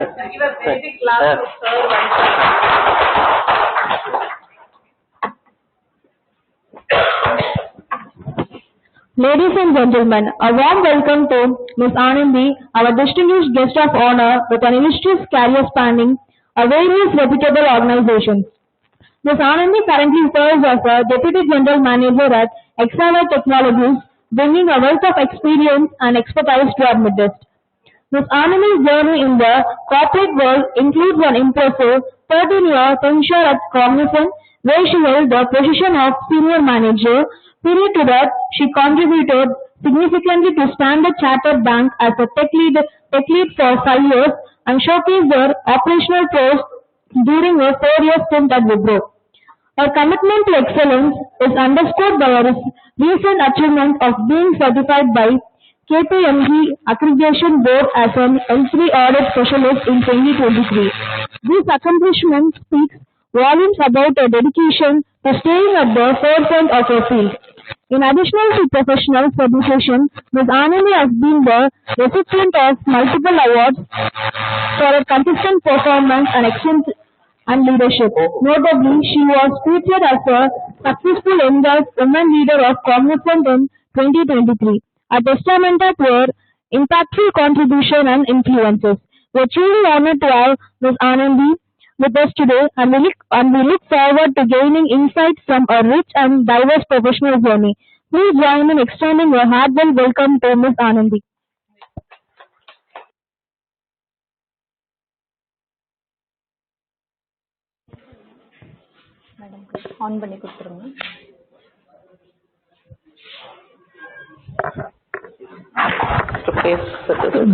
Give a very big clap to sir once. Ladies and gentlemen, a warm welcome to Ms. Anandhi, our distinguished guest of honor with an illustrious career spanning a various reputable organizations. Ms. Anandhi currently serves as a Deputy General Manager at Hexaware Technologies, bringing a wealth of experience and expertise to our midst. Ms. Anandhi's journey in the corporate world includes an impressive 13-year tenure at Cognizant, where she held the position of Senior Manager. Prior to that, she contributed significantly to Standard Chartered Bank as a tech lead for 5 years and showcased her operational prowess during a 4-year stint at Wipro. Her commitment to excellence is underscored by her recent achievement of being certified by KPMG Accreditation Board as an L3 Audit Specialist in 2023. This accomplishment speaks volumes about her dedication to staying at the forefront of her field. In addition to professional certification, Ms. Anandhi has been the recipient of multiple awards for her consistent performance and excellence and leadership. Notably, she was featured as a successful youngest women leader of Cognizant in 2023, a testament to her impactful contribution and influences. We are truly honored to have Ms. Anandhi with us today, and we look forward to gaining insights from a rich and diverse professional journey. Please join in extending a heartfelt welcome to Ms. Anandhi. On பண்ணி கொடுத்துருங்க.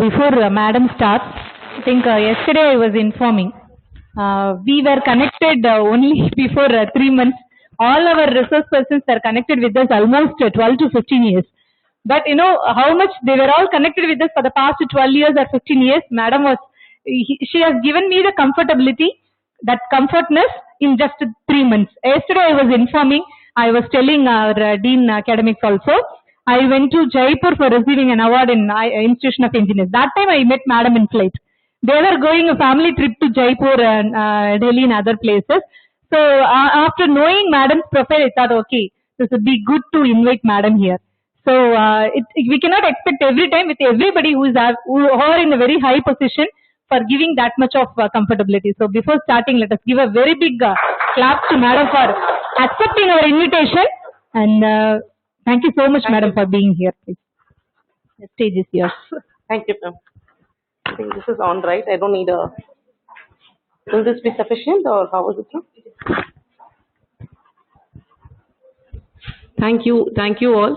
Before Madam starts, I think yesterday I was informing. We were connected only before 3 months. All our resource persons are connected with us almost 12 to 15 years. But you know how much they were all connected with us for the past 12 years or 15 years. Madam she has given me the comfortability, that comfortness in just 3 months. Yesterday I was informing, I was telling our Dean Academics also, I went to Jaipur for receiving an award in Institution of Engineers. That time I met Madam in flight. They were going a family trip to Jaipur and Delhi and other places. So after knowing Madam's profile, I thought, okay, this would be good to invite Madam here. So we cannot expect every time with everybody who are in a very high position for giving that much of comfortability. So before starting, let us give a very big clap to Madam for accepting our invitation. And thank you so much, Madam, for being here. Please. The stage is yours. Thank you, ma'am. I think this is on, right? I don't need a... Will this be sufficient or how is it? Thank you all.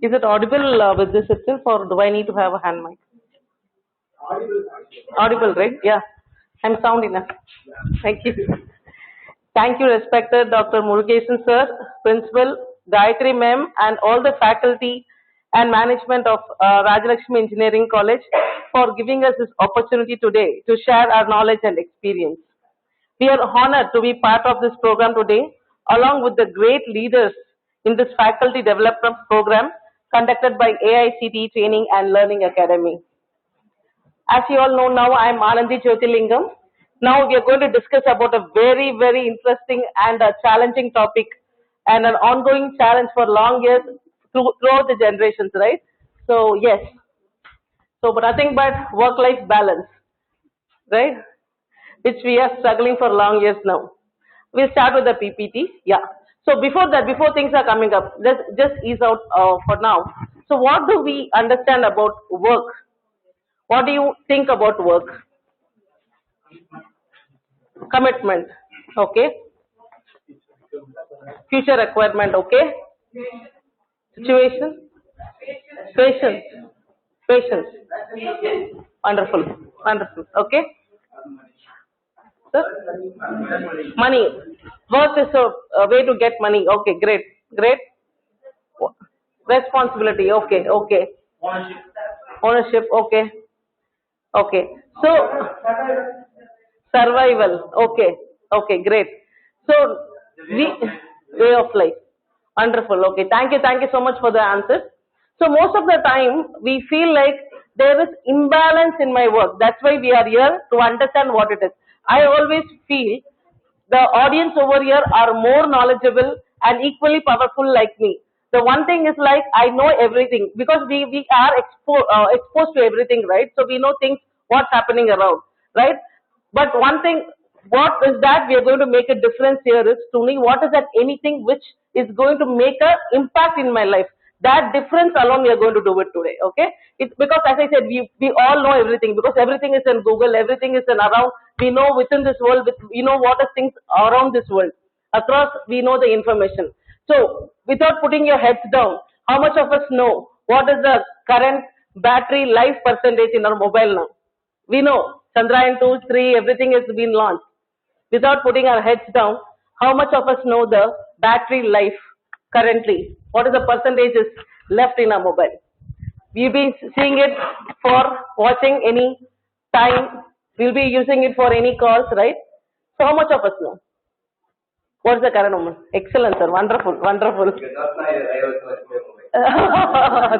Is it audible with this itself or do I need to have a hand mic? Audible, right? Yeah. I'm sound enough. Thank you. Thank you, respected Dr. Murugesan sir, Principal, Gayathri ma'am, and all the faculty and management of Rajalakshmi Engineering College for giving us this opportunity today to share our knowledge and experience. We are honored to be part of this program today, along with the great leaders in this faculty development program conducted by AICTE Training and Learning Academy. As you all know now, I am Anandhi Jyotilingam. Now we are going to discuss about a very, very interesting and a challenging topic and an ongoing challenge for long years throughout the generations, right? So, yes. So, but nothing but work-life balance, right? Which we are struggling for long years now. We'll start with the PPT. Yeah. So, before that, before things are coming up, let's just ease out for now. So, what do we understand about work? What do you think about work? Commitment, okay. Future requirement, okay. Situation? Patience. Wonderful, okay. Sir? Money. Work is a way to get money, okay, great. Responsibility, okay. Ownership, okay. So, survival, okay, great. So, way of life, wonderful, okay. Thank you so much for the answers. So, most of the time, we feel like there is imbalance in my work. That's why we are here to understand what it is. I always feel the audience over here are more knowledgeable and equally powerful like me. The one thing is like I know everything because we are exposed to everything, right? So we know things what's happening around, right? But one thing, what is that we are going to make a difference here is to me what is that anything which is going to make a impact in my life. That difference alone we are going to do it today, okay? It's because as I said, we all know everything because everything is in Google, everything is in around. We know within this world, we know what is things around this world. Across, we know the information. So, without putting your heads down, how much of us know what is the current battery life percentage in our mobile now? We know Chandrayaan 2, 3, everything has been launched. Without putting our heads down, how much of us know the battery life currently? What is the percentages left in our mobile? We'll be seeing it for watching any time. We'll be using it for any calls, right? So how much of us know? What's the current number? Excellent, sir. Wonderful, wonderful.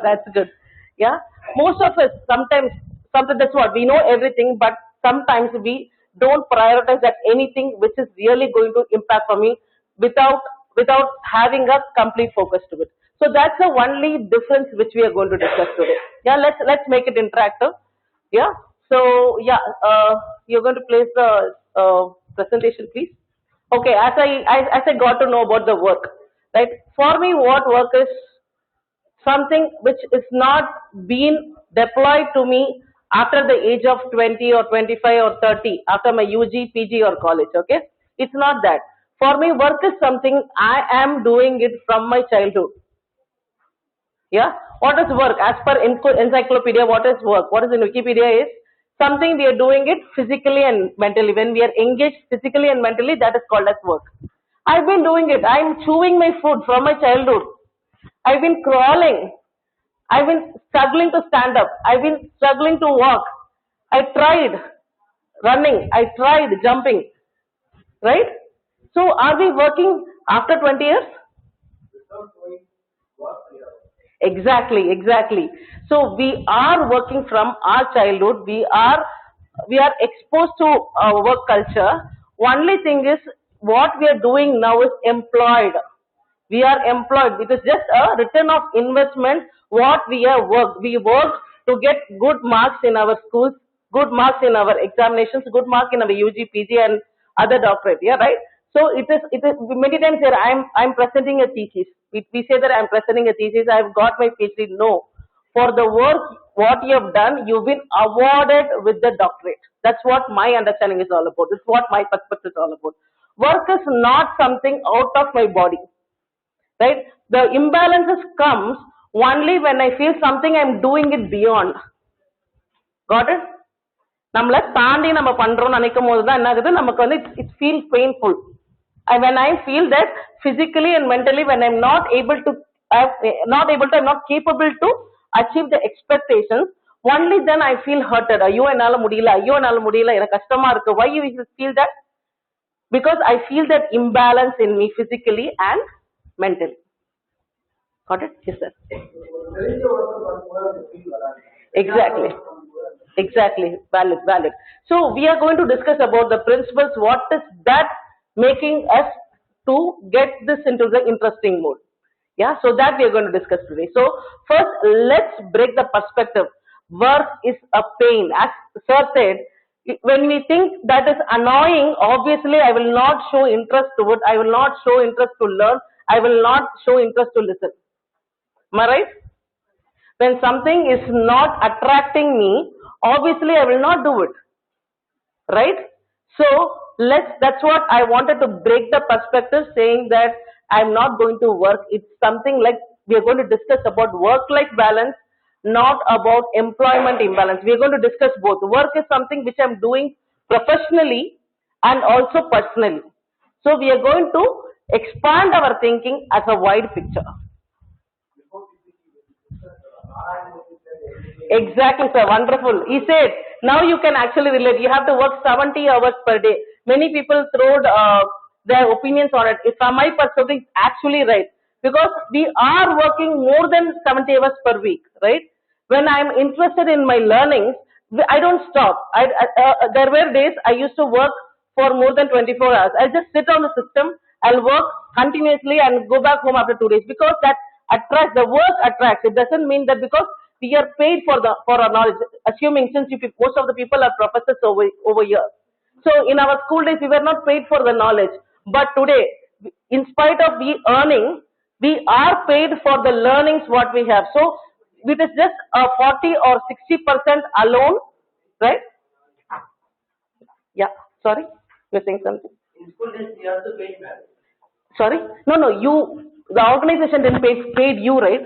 That's good. Yeah. Most of us sometimes that's what we know everything, but sometimes we don't prioritize that anything which is really going to impact for me without having a complete focus to it. So that's the only difference which we are going to discuss today. Yeah. Let's make it interactive. Yeah. So yeah, you're going to place the presentation, please. Okay, as I got to know about the work, right? For me, what work is something which is not being deployed to me after the age of 20 or 25 or 30, after my UG, PG or college, okay? It's not that. For me, work is something I am doing it from my childhood. Yeah? What is work? As per encyclopedia, what is work? What is in Wikipedia is something we are doing it physically and mentally. When we are engaged physically and mentally, that is called as work. I've been doing it. I'm chewing my food from my childhood. I've been crawling. I've been struggling to stand up. I've been struggling to walk. I tried running. I tried jumping. Right? So are we working after 20 years? Exactly, exactly. So we are working from our childhood. We are exposed to our work culture. Only thing is what we are doing now is employed. We are employed. It is just a return of investment. What we have worked. We work to get good marks in our schools, good marks in our examinations, good mark in our UG, PG and other doctorate. Yeah, right? So it is many times here I'm presenting a thesis. We say that I'm presenting a thesis, I've got my PhD. No. For the work what you have done, you've been awarded with the doctorate. That's what my understanding is all about. It's what my perspective is all about. Work is not something out of my body. Right? The imbalances comes only when I feel something I'm doing it beyond. Got it? நம்மள தாண்டி நம்ம பண்றோம்னு நினைக்கும் போது தான் என்ன ஆகுது நமக்கு வந்து it feels painful. When I feel that physically and mentally when I'm not capable to achieve the expectations, only then I feel hurted. ஐயோ என்னால முடியல எனக்கு கஷ்டமா இருக்கு. Why you feel that? Because I feel that imbalance in me physically and mentally. Got it? Yes, sir. Exactly. Valid. So we are going to discuss about the principles. What is that making us to get this into the interesting mode? Yeah, so that we are going to discuss today. So first, let's break the perspective. Work is a pain. As sir said, when we think that is annoying, obviously I will not show interest to it. I will not show interest to learn. I will not show interest to listen. Am I right? When something is not attracting me, obviously I will not do it. Right? So that's what I wanted to break the perspective, saying that I'm not going to work. It's something like we are going to discuss about work-life balance, not about employment imbalance. We are going to discuss both. Work is something which I'm doing professionally and also personally. So we are going to expand our thinking as a wide picture. Exactly, sir. Wonderful. He said, now you can actually relate. You have to work 70 hours per day. Many people throw their opinions on it. From my perspective, it's actually right. Because we are working more than 70 hours per week, right? When I'm interested in my learnings, I don't stop. There were days I used to work for more than 24 hours. I'll just sit on the system, I'll work continuously and go back home after 2 days because that attracts, the work attracts. It doesn't mean that because we are paid for our knowledge, assuming since most of the people are professors over here. So in our school days, we were not paid for the knowledge. But today, in spite of we earning, we are paid for the learnings what we have. So it is just a 40 or 60% alone, right? Yeah, sorry, you're saying something. In school days, we also paid back. Sorry? No, the organization didn't paid you, right?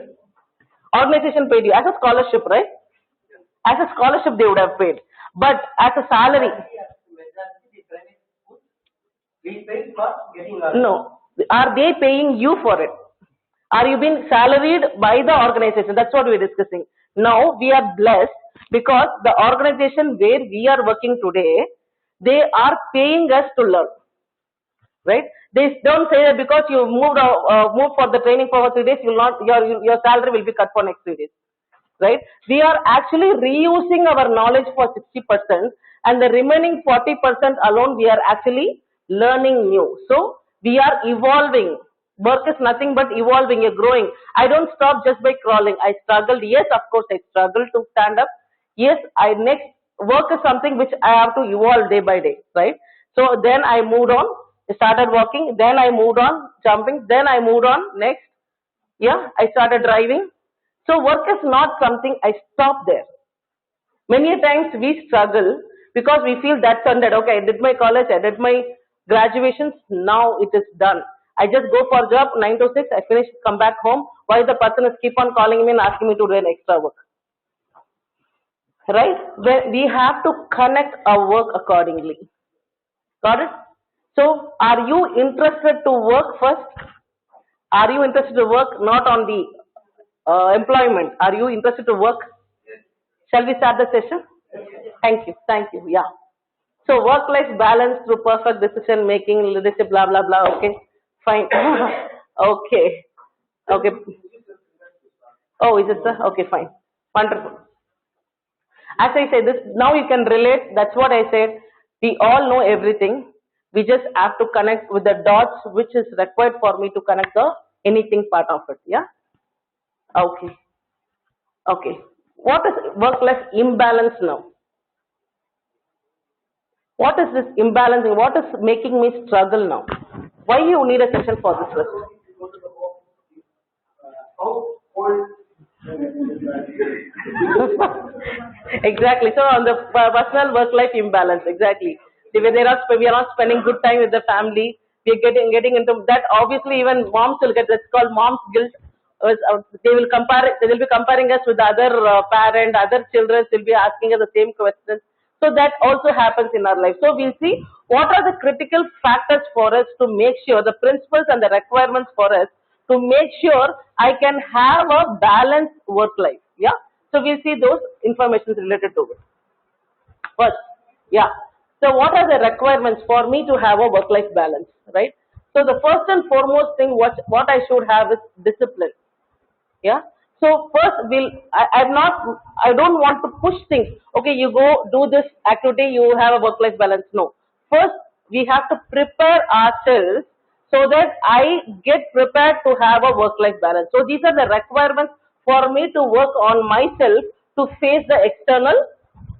Organization paid you as a scholarship, right? As a scholarship they would have paid. But as a salary. We paid for getting our. No. Are they paying you for it? Are you being salaried by the organization? That's what we're discussing. Now we are blessed because the organization where we are working today, they are paying us to learn. Right? They don't say that because you moved for the training for 3 days, your salary will be cut for next 3 days. Right? We are actually reusing our knowledge for 60% and the remaining 40% alone we are actually learning new. So we are evolving. Work is nothing but evolving, you're growing. I don't stop just by crawling. I struggled. Yes, of course, I struggled to stand up. Yes, work is something which I have to evolve day by day, right? So then I moved on, started walking, then I moved on, jumping, then I moved on, next, yeah, I started driving. So work is not something I stop there. Many times we struggle because we feel that's ended. Okay, I did my college, I did my graduations, now it is done. I just go for job, 9 to 6, I finish, come back home. Why the person is keep on calling me and asking me to do an extra work? Right? We have to connect our work accordingly. Got it? So, are you interested to work first? Are you interested to work not on the employment? Are you interested to work? Shall we start the session? Thank you. Thank you. Yeah. So, work-life balance through perfect decision making, leadership, blah, blah, blah. Okay. Fine. Okay. Okay. Oh, is it, sir? Okay, fine. Wonderful. As I said, this now you can relate. That's what I said. We all know everything. We just have to connect with the dots, which is required for me to connect the anything part of it. Yeah. Okay. Okay. What is work-life imbalance now? What is this imbalancing? What is making me struggle now? Why you need a session for this first? Exactly. So on the personal work-life imbalance, exactly. We are not spending good time with the family. We are getting into that. Obviously, even moms will get that's called mom's guilt. They will be comparing us with other parent, other children will be asking us the same questions. So that also happens in our life. So we'll see what are the critical factors for us to make sure the principles and the requirements for us to make sure I can have a balanced work life. Yeah. So we'll see those informations related to it. First, yeah. So what are the requirements for me to have a work life balance, right? So the first and foremost thing what I should have is discipline. Yeah. So first I don't want to push things. Okay, you go do this activity, you have a work-life balance. No. First, we have to prepare ourselves so that I get prepared to have a work-life balance. So these are the requirements for me to work on myself to face the external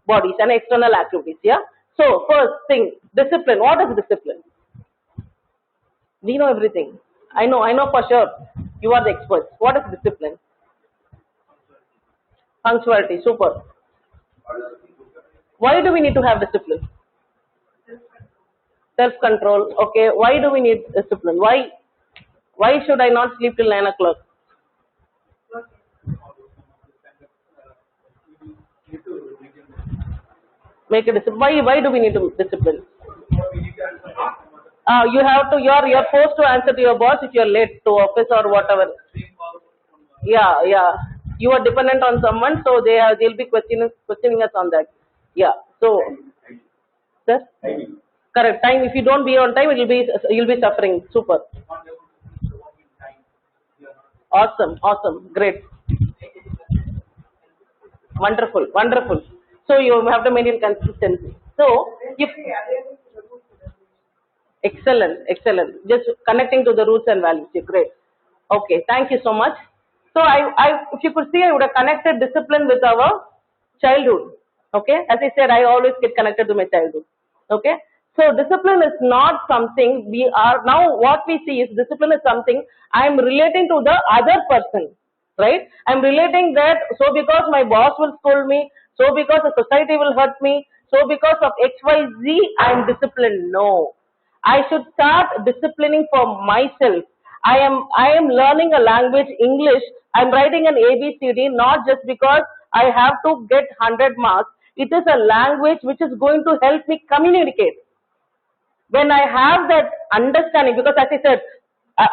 bodies and external activities. Yeah. So first thing, discipline. What is discipline? We know everything. I know for sure. You are the experts. What is discipline? Punctuality, super. Why do we need to have discipline? Self-control, okay. Why do we need discipline? Why should I not sleep till 9 o'clock? Make a discipline. Why do we need to discipline? You're forced to answer to your boss if you're late to office or whatever. Yeah. You are dependent on someone, so they'll be questioning us on that. Yeah. So, sir? Correct. Time. If you don't be on time, you'll be suffering. Super. Awesome. Great. Wonderful, wonderful. So you have to maintain consistency. So if excellent, excellent. Just connecting to the roots and values. You're great. Okay, thank you so much. So if you could see, I would have connected discipline with our childhood. Okay, as I said, I always get connected to my childhood. Okay, so discipline is not something we are now. What we see is discipline is something I am relating to the other person, right? I'm relating that. So because my boss will scold me, so because the society will hurt me, so because of X Y Z, I am disciplined. No, I should start disciplining for myself. I am learning a language, English. I'm writing an ABCD not just because I have to get 100 marks. It is a language which is going to help me communicate. When I have that understanding, because as I said,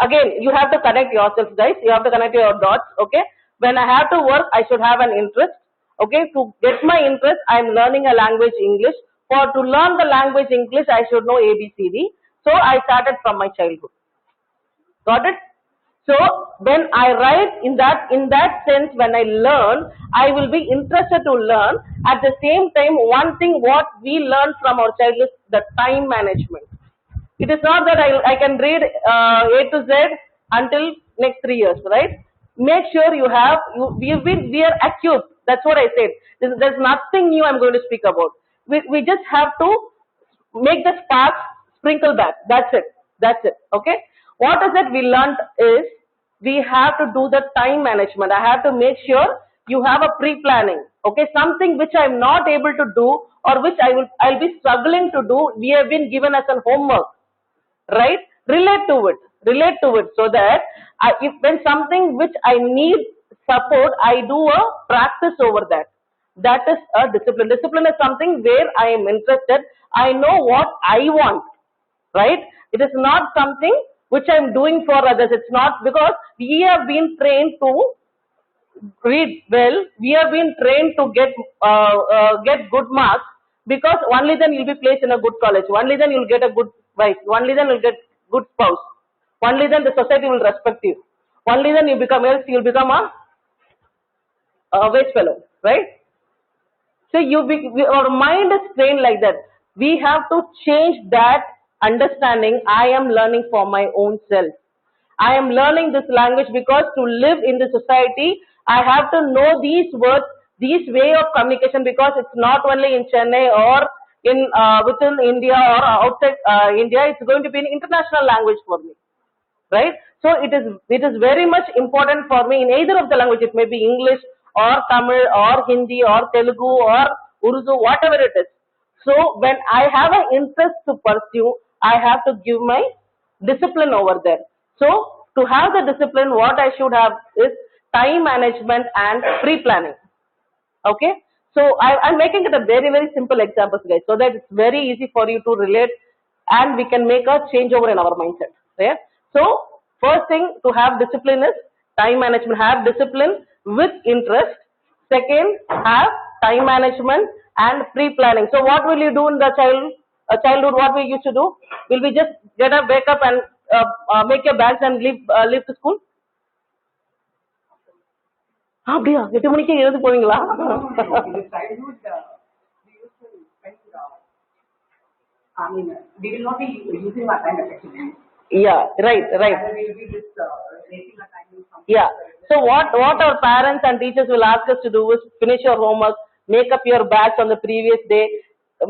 again, you have to connect yourself, guys. You have to connect your dots, okay? When I have to work, I should have an interest, okay? To get my interest, I'm learning a language, English. To learn the language English, I should know ABCD. So I started from my childhood. Got it? So when I write in that sense, when I learn, I will be interested to learn. At the same time, one thing what we learn from our childhood is the time management. It is not that I can read A to Z until next 3 years, right? Make sure we are acute. That's what I said. There's nothing new I'm going to speak about. We just have to make the sparks sprinkle back. That's it. That's it. Okay. What is it we learned is we have to do the time management. I have to make sure you have a pre-planning. Okay. Something which I'm not able to do or which I'll be struggling to do. We have been given as a homework. Right? Relate to it so that when something which I need support, I do a practice over that. That is a discipline. Discipline is something where I am interested. I know what I want, right? It is not something which I am doing for others. It's not because we have been trained to read well. We have been trained to get good marks because only then you'll be placed in a good college. Only then you'll get a good wife. Only then you'll get good spouse. Only then the society will respect you. Only then you'll become a wage fellow, right? So your mind is trained like that. We have to change that understanding. I am learning for my own self. I am learning this language because to live in the society, I have to know these words, these way of communication because it's not only in Chennai or in within India or outside India. It's going to be an international language for me, right? So it is very much important for me in either of the language. It may be English or Tamil or Hindi or Telugu or Urdu, whatever it is. So when I have an interest to pursue, I have to give my discipline over there. So to have the discipline, what I should have is time management and pre-planning. Okay. So I'm making it a very, very simple example, guys, so that it's very easy for you to relate and we can make a changeover in our mindset. Yeah? So first thing to have discipline is time management. Have discipline with interest. Second, have time management and pre-planning. So what will you do in the childhood? What we used to do? Will we just get up, wake up and make your bags and leave to school? அப்படியா 8 மணிக்கு எழுந்து போவீங்களா? We will not be using our time effectively. Yeah, right. And we will be just wasting our time in something. Yeah. So what our parents and teachers will ask us to do is finish your homework, make up your bags on the previous day,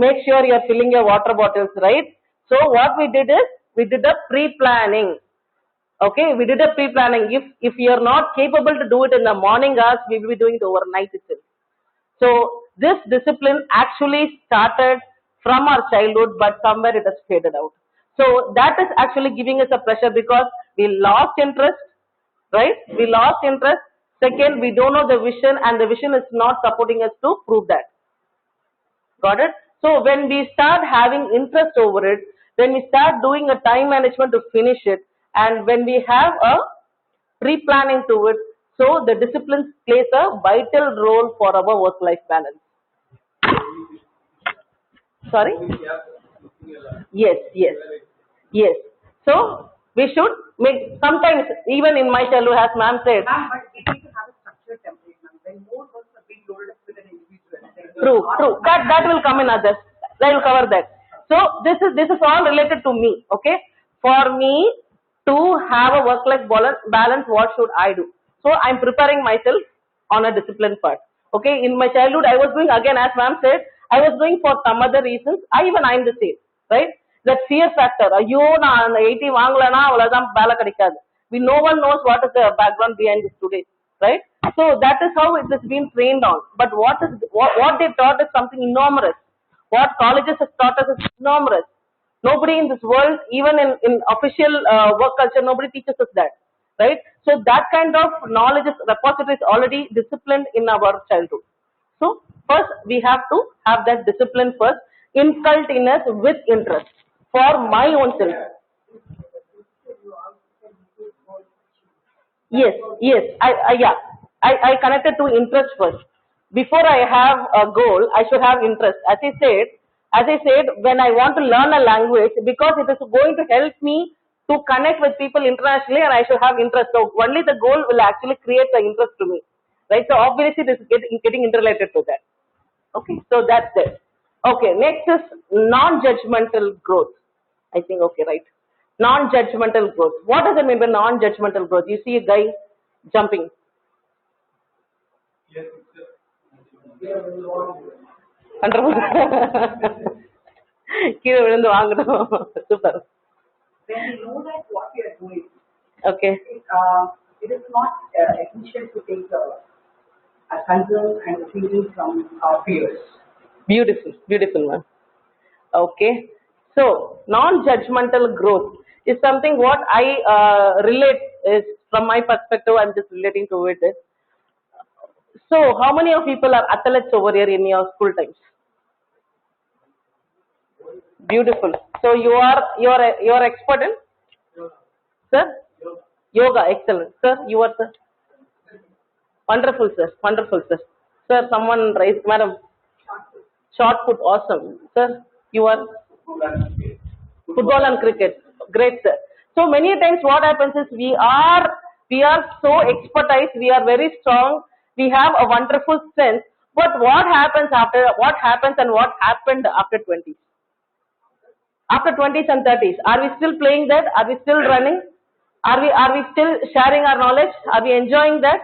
make sure you are filling your water bottles, right? So what we did is we did a pre-planning. Okay, we did a pre-planning. If you are not capable to do it in the morning hours, we will be doing it overnight itself. So this discipline actually started from our childhood, but somewhere it has faded out. So that is actually giving us a pressure because we lost interest, right? We lost interest. Second, we don't know the vision and the vision is not supporting us to prove that. Got it? So when we start having interest over it, when we start doing a time management to finish it, and when we have a pre-planning to it, so the discipline plays a vital role for our work-life balance. Sorry? Yes. So we should make, sometimes even in my childhood, as ma'am said. But we need to have a structured template, ma'am. When more works are being loaded up with an True. That will come in others. I will cover that. So this is all related to me. Okay. For me to have a work-life balance, what should I do? So I'm preparing myself on a discipline part. Okay. In my childhood, I was doing again, as ma'am said, I was doing for some other reasons. I'm the same, right? That fear factor. ஐயோ நான் 80 வாங்கலனா அவ்வளவுதான் வேலை கிடைக்காது. No one knows what is the background behind this today, right? So that is how it has been trained on. But what they taught is something enormous. What colleges have taught us is enormous. Nobody in this world, even in official work culture, nobody teaches us that, right? So that kind of knowledge repository is already disciplined in our childhood. So first we have to have that discipline first, inculcate in us with interest for my own self. Yes. I connected to interest first. Before I have a goal, I should have interest. As I said, when I want to learn a language, because it is going to help me to connect with people internationally, and I should have interest. So only the goal will actually create the interest to me, right? So obviously this is getting interrelated to that. Okay, so that's it. Okay, next is non-judgmental growth. I think, okay, right. Non-judgmental growth. What does it mean by non-judgmental growth? You see a guy jumping. Yes, Wonderful. கீழே விழுந்து வாங்கணும். Super. When we know that what we are doing, Okay. it is not essential to take a concern and feeling from our peers. Beautiful man. Okay. So non-judgmental growth is something what I relate is from my perspective. I'm just relating to it. So how many of people are athletes over here in your school times? Beautiful. So you're expert in? Sir? Yoga. Excellent. Sir, you are, sir? Wonderful, sir. Sir, someone raised, madam. Shot put, awesome. Sir, you are? Football and cricket. Great, sir. So many times what happens is we are so expertise, we are very strong, we have a wonderful strength, but what happened after 20s? After 20s and 30s, are we still playing that? Are we still running? Are we still sharing our knowledge? Are we enjoying that?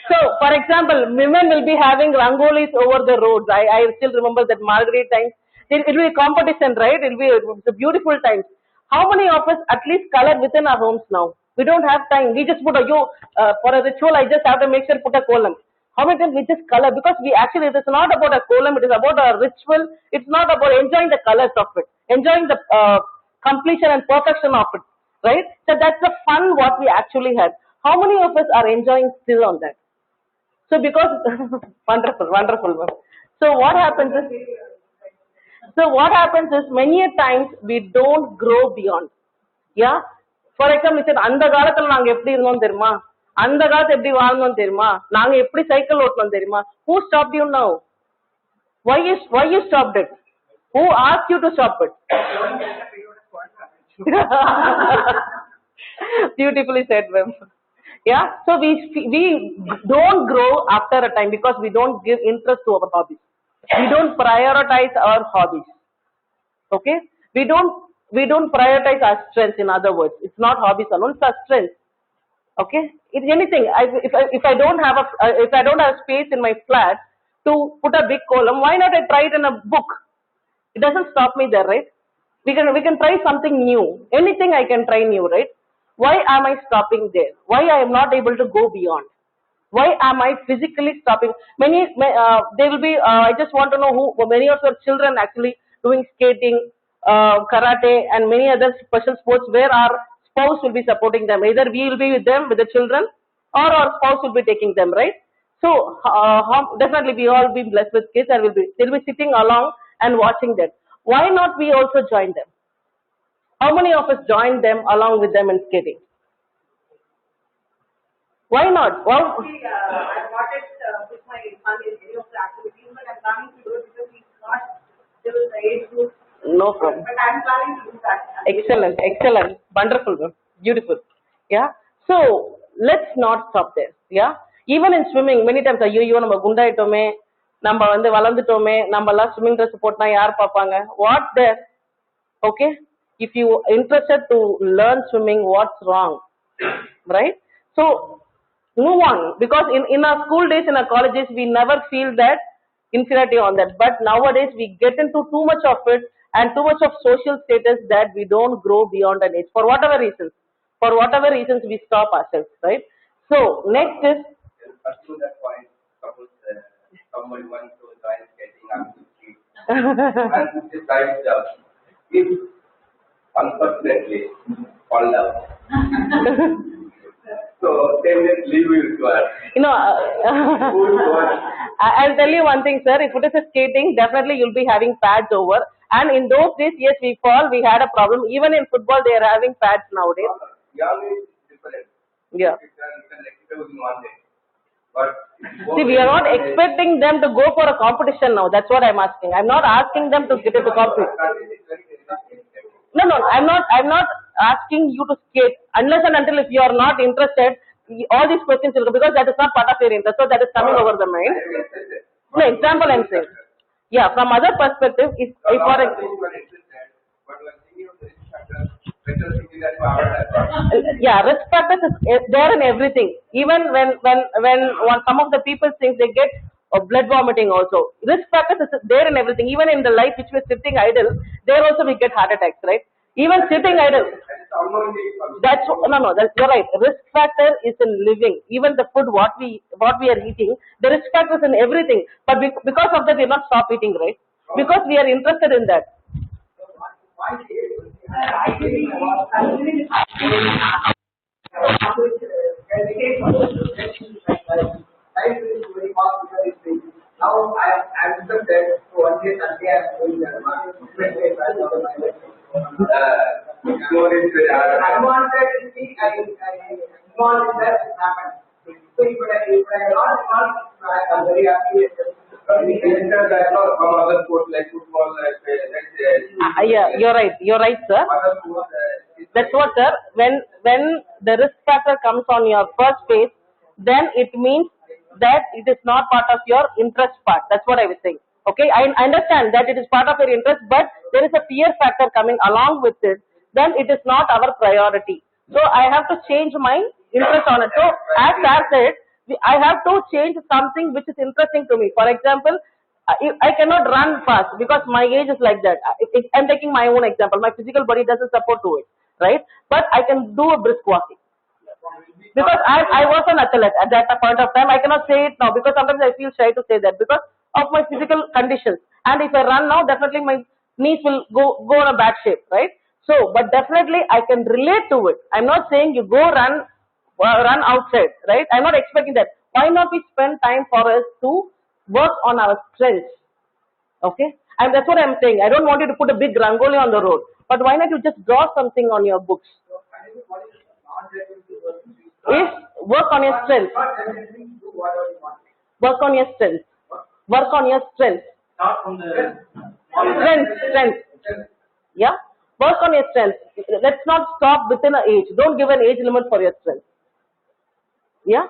So, for example, women will be having rangolis over the roads. I still remember that Margaret times. It will be a competition, right? It's a beautiful time. How many of us at least color within our homes now? We don't have time. We just put for a ritual, I just have to make sure put a column. How many times we just color? Because it is not about a column, it is about a ritual. It's not about enjoying the colors of it, enjoying the completion and perfection of it, right? So that's the fun what we actually have. How many of us are enjoying still on that? So because, wonderful. So what happens is many a times we don't grow beyond. Yeah? For example, அந்த காலத்துல நாங்க எப்படி இருந்தோம் தெரியுமா? அந்த காலத்துல எப்படி வாழ்ந்தோம் தெரியுமா? நாங்க எப்படி சைக்கிள் ஓட்டணும் தெரியுமா? Who stopped you now? Why you stopped it? Who asked you to stop it? Beautifully said, ma'am. Yeah, so we don't grow after a time because we don't give interest to our hobbies. We don't prioritize our hobbies. Okay, we don't prioritize our strengths. In other words, it's not hobbies alone; it's our strengths. Okay, it's anything. If I don't have space in my flat to put a big column, why not I try it in a book? It doesn't stop me there, right? We can try something new. Anything I can try new, right? Why am I stopping there? Why I am not able to go beyond? Why am I physically stopping? They will be. I just want to know who many of your children actually doing skating, karate, and many other special sports where our spouse will be supporting them. Either we will be with them with the children, or our spouse will be taking them, right? So definitely we all be blessed with kids, and they'll be sitting along and watching them. Why not we also join them? How many of us join them along with them in skating? Why not? Well, Actually, I got it with my son in any of the activities, but I'm planning to do it because he's not still the age group. no problem. But I'm planning to do that. Excellent. Wonderful. Beautiful. Yeah. So let's not stop there. Yeah. Even in swimming, many times, ஐயோ நம்ம குண்டாயிட்டோமே, நம்ம வந்து வளர்ந்துட்டோமே, நம்ம எல்லாம் swimming dress போட்டா யார் பாப்பாங்க? What there? Okay? If you interested to learn swimming, what's wrong? Right? So, move on. Because in our school days, in our colleges, we never feel that inferiority on that. But nowadays, we get into too much of it and too much of social status that we don't grow beyond an age. For whatever reasons. For whatever reasons, we stop ourselves. Right? So, next is... To that point, suppose somebody wants to join skating and and decides if unfortunately fall down. So they will leave you to us. You know, I'll tell you one thing, sir. If it is a skating, definitely you'll be having pads over. And in those days, yes, we fall, we had a problem. Even in football, they are having pads nowadays. Young is different. Yeah. You can excuse in one day. But see, we are not expecting them to go for a competition now. That's what I'm asking. I'm not asking them to get into competition. No, I'm not asking you to skate unless and until if you are not interested. All these questions will go because that is not part of your interest. So that is coming over the mind. No example I'm saying. Yeah, from other perspective, if for yeah, risk factors is there in everything. Even when some of the people think they get blood vomiting also. Risk factors is there in everything. Even in the life which we're sitting idle, there also we get heart attacks, right? Even sitting idle. That's you're right. Risk factor is in living. Even the food what we are eating, the risk factor is in everything. But because of that, we're not stop eating, right? Because we are interested in that. Now I am interested to one day Sunday I am going there. Unwanted thing I involved in that happened. So if I not I am very happy. From other sports like football, yeah, you're right, sir. That's what, sir. When the risk factor comes on your first phase, then it means that it is not part of your interest part. That's what I was saying. Okay, I understand that it is part of your interest, but there is a fear factor coming along with it. Then it is not our priority. So I have to change my interest on it. So as I said, I have to change something which is interesting to me. For example, I cannot run fast because my age is like that. I'm taking my own example. My physical body doesn't support to it, right? But I can do a brisk walking. Because I was an athlete at that point of time. I cannot say it now because sometimes I feel shy to say that because of my physical conditions. And if I run now, definitely my knees will go in a bad shape, right? So, but definitely I can relate to it. I'm not saying you go run outside, right? I'm not expecting that. Why not we spend time for us to work on our strengths? Okay? And that's what I'm saying. I don't want you to put a big rangoli on the road. But why not you just draw something on your books? Is work on your strengths. Work on your strengths. Work on your strengths. Not from the Strength. Yeah? Work on your strengths. Let's not stop within an age. Don't give an age limit for your strength. Yeah?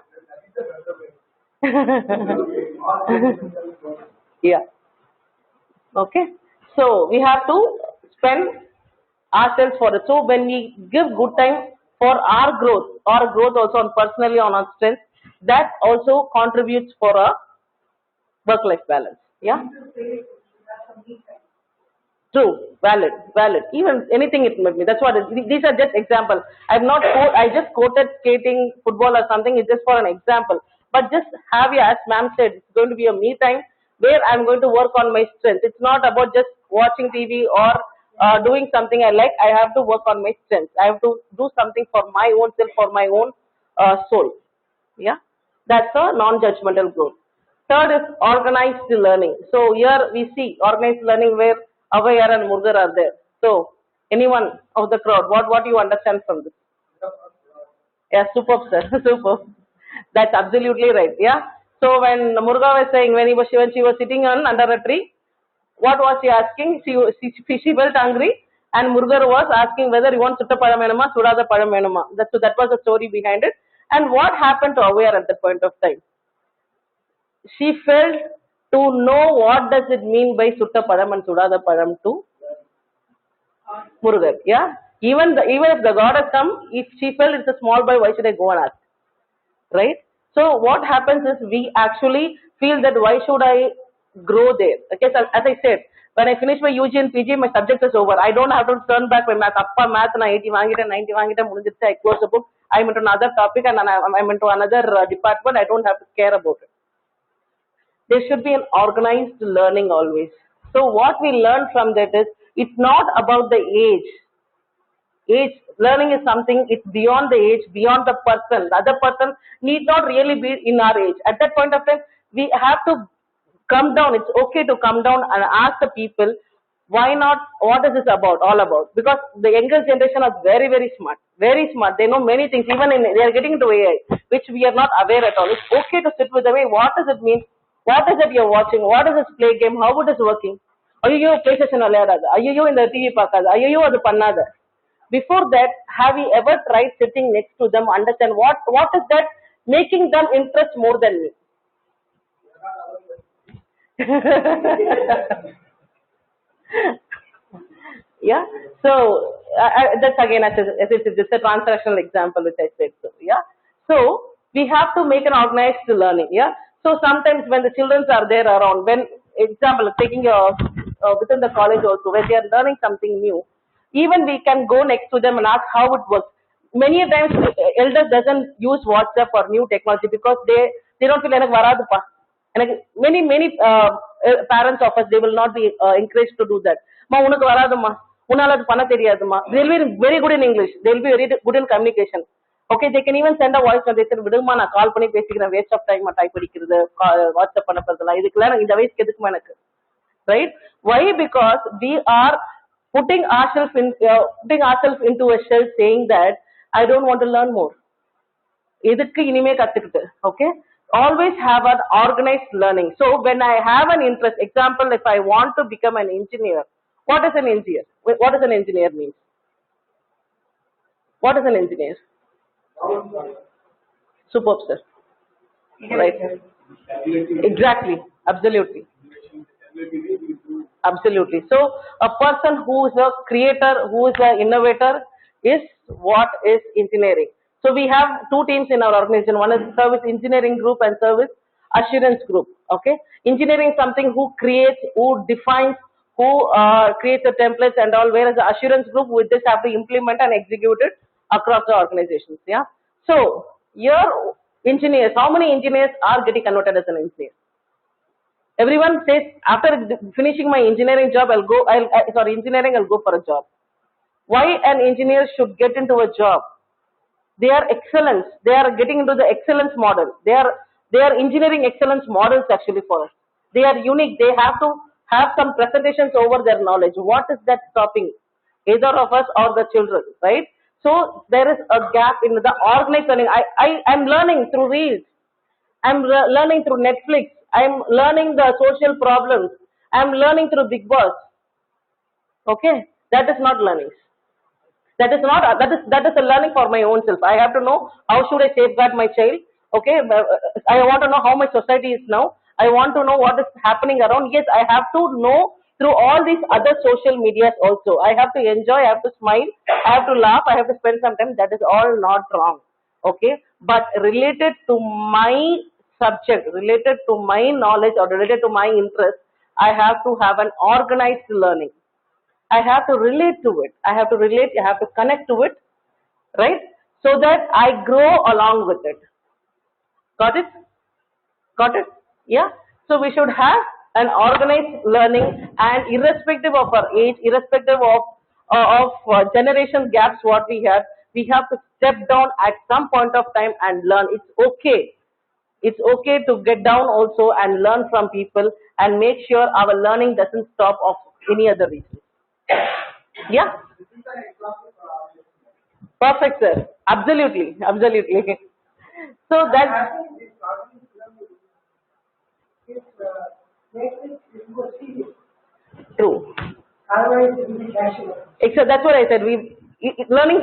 Yeah. Okay. So we have to spend ourselves for it. So when we give good time for our growth also on personally on our strength, that also contributes for a work-life balance. Yeah. True, valid. Even anything it might be. That's what these are just examples. I just quoted skating, football or something. It's just for an example. But just have you, as ma'am said, it's going to be a me time where I'm going to work on my strength. It's not about just watching TV or doing something I like. I have to work on my strength. I have to do something for my own self, for my own soul. Yeah, that's a non-judgmental growth. Third is organized learning. So here we see organized learning where Avayar and Murugar are there. So anyone of the crowd, what do you understand from this? Yeah, superb, sir. Superb. That's absolutely right. Yeah. So when Muruga was saying when she was sitting under a tree, what was she asking? She felt hungry, and Murugar was asking whether you want sutta padam venuma, sudada padam venuma. That was the story behind it. And what happened to Avayar at that point of time? she felt to know what does it mean by Sutta Padam and Sudada Padam to Murugan. Yeah? Even if the God has come, if she felt it's a small boy, why should I go and ask? Right? So what happens is we actually feel that why should I grow there? Okay, so as I said, when I finish my UG and PG, my subject is over. I don't have to turn back my math. Appa math na 80 vaangita, 90 vaangita, mudinjittu, I close the book. I'm into another topic and I'm into another department. I don't have to care about it. There should be an organized learning always. So what we learn from that is, it's not about the age. Age, learning is something, it's beyond the age, beyond the person. The other person need not really be in our age. At that point of time, we have to come down. It's okay to come down and ask the people, why not, what is this about, all about? Because the younger generation are very, very smart. Very smart. They know many things. Even they are getting into AI, which we are not aware at all. It's okay to sit with them. Hey, what does it mean? What is it you're watching? What is this play game? How it is working? ஐயோ PlayStation விளையாடாது, ஐயோ இந்த TV பார்க்காது, ஐயோ அது பண்ணாத. Before that, have you ever tried sitting next to them, understand what is that making them interest more than me? Yeah. So that's again as it's just a transactional example which I said. So yeah. So we have to make an organized learning. Yeah. So sometimes when the children are there around, when example taking within the college also, when they are learning something new, even we can go next to them and ask how it works. Many times elders doesn't use WhatsApp or new technology because they don't feel like varaduppa. And many parents of us, they will not be encouraged to do that. Ma unakku varadumma, unnala adu panna theriyadumma. They will be very good in English. They will be very good in communication. Okay, they can even send a voice note. They say viduma na call panni pesikren, waste of time type padikkiradhu, WhatsApp panna poradilla, idukku la indha vayasukku edukku enakku. Right? Why? Because we are putting ourselves into a shell, saying that I don't want to learn more. எதுக்கு இனிமே கத்துக்கிட்டு? Okay, always have an organized learning. So when I have an interest, example, if I want to become an engineer, what is an engineer? What does an engineer mean? What is an engineer? Superb, sir. Right? Exactly. Absolutely. Absolutely. So a person who is a creator, who is an innovator, is what is engineering. So we have two teams in our organization. One is service engineering group and service assurance group. Okay, engineering is something who creates, who defines, who creates the templates and all. Whereas the assurance group, we just have to implement and execute it across the organizations. Yeah. So your engineers, how many engineers are getting converted as an engineer? Everyone says after finishing my engineering job, I'll go for a job. Why an engineer should get into a job? They are excellence. They are getting into the excellence model. They are engineering excellence models actually for us. They are unique. They have to have some presentations over their knowledge. What is that stopping either of us or the children, right? So there is a gap in the organized learning. I am learning through reels. I'm learning through Netflix. I'm learning the social problems. I'm learning through Big Boss. Okay, that is not learning. That is a learning for my own self. I have to know how should I safeguard my child. Okay, I want to know how my society is now. I want to know what is happening around. Yes, I have to know through all these other social medias also. I have to enjoy. I have to smile. I have to laugh. I have to spend some time. That is all not wrong. Okay, but related to my subject, related to my knowledge or related to my interest, I have to have an organized learning. I have to relate to it. I have to connect to it, right? So that I grow along with it. Got it? Got it? Yeah? So we should have an organized learning, and irrespective of our age, irrespective of generation gaps what we have to step down at some point of time and learn. It's okay. It's okay to get down also and learn from people and make sure our learning doesn't stop of any other reason. Yeah? Perfect, sir. Absolutely. Absolutely. So that true. Otherwise, it will be casual. Except that's what I said. Learning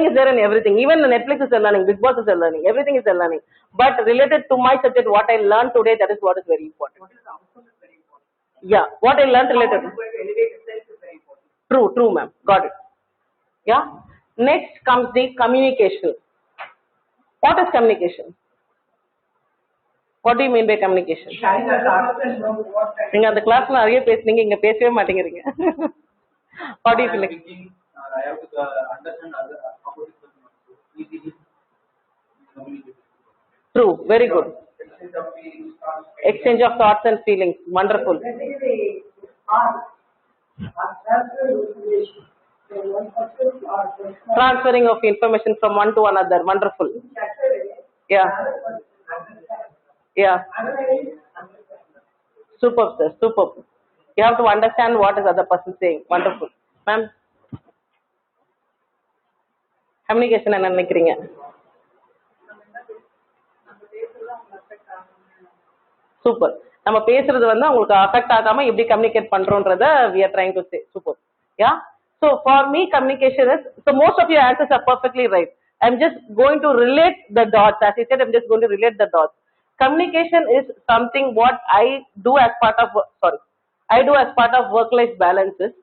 is there in everything. Even Netflix is a learning, Big Boss is a learning, everything is a learning. But related to my subject, what I learned today, that is what is very important. What is the outcome is very important. Yeah, what I learned related. How one is going to elevate itself is very important. True, ma'am. Got it. Yeah. Next comes the communication. What is communication? What do you mean by communication? Sharing the thoughts and know what kind நீங்க அந்த கிளாஸ்ல நிறைய பேசுனீங்க, இங்க பேசவே மாட்டேங்கிறீங்க. What do you feel like? I have to understand other opposite person also. Easily communicate. True, very good. Exchange of feelings, Exchange of thoughts and feelings. Wonderful. basically art transfer information. So one person or person Transferring of information from one to another. Wonderful. Yeah. Yeah. Superb, sir. Superb. You have to understand what is other person saying. Wonderful. Ma'am. Communication என்ன நினைக்கிறீங்க? Super. நம்ம பேசுறது வந்து உங்களுக்கு affect ஆகாம எப்படி communicate பண்றோம்ன்றத we are trying to say. Super. Yeah. So for me communication is, so most of your answers are perfectly right. I'm just going to relate the dots. As I said, I'm just going to relate the dots. Communication is something what I do as part of work-life balances.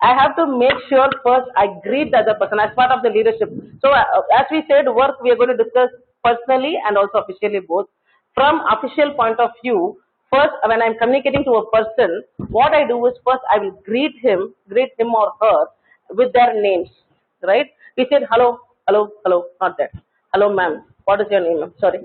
I have to make sure first I greet the other person as part of the leadership. So as we said, work we are going to discuss personally and also officially both. From official point of view, first when I'm communicating to a person, what I do is first I will greet him or her with their names, right? We said hello, not that. Hello ma'am, what is your name, ma'am? Sorry.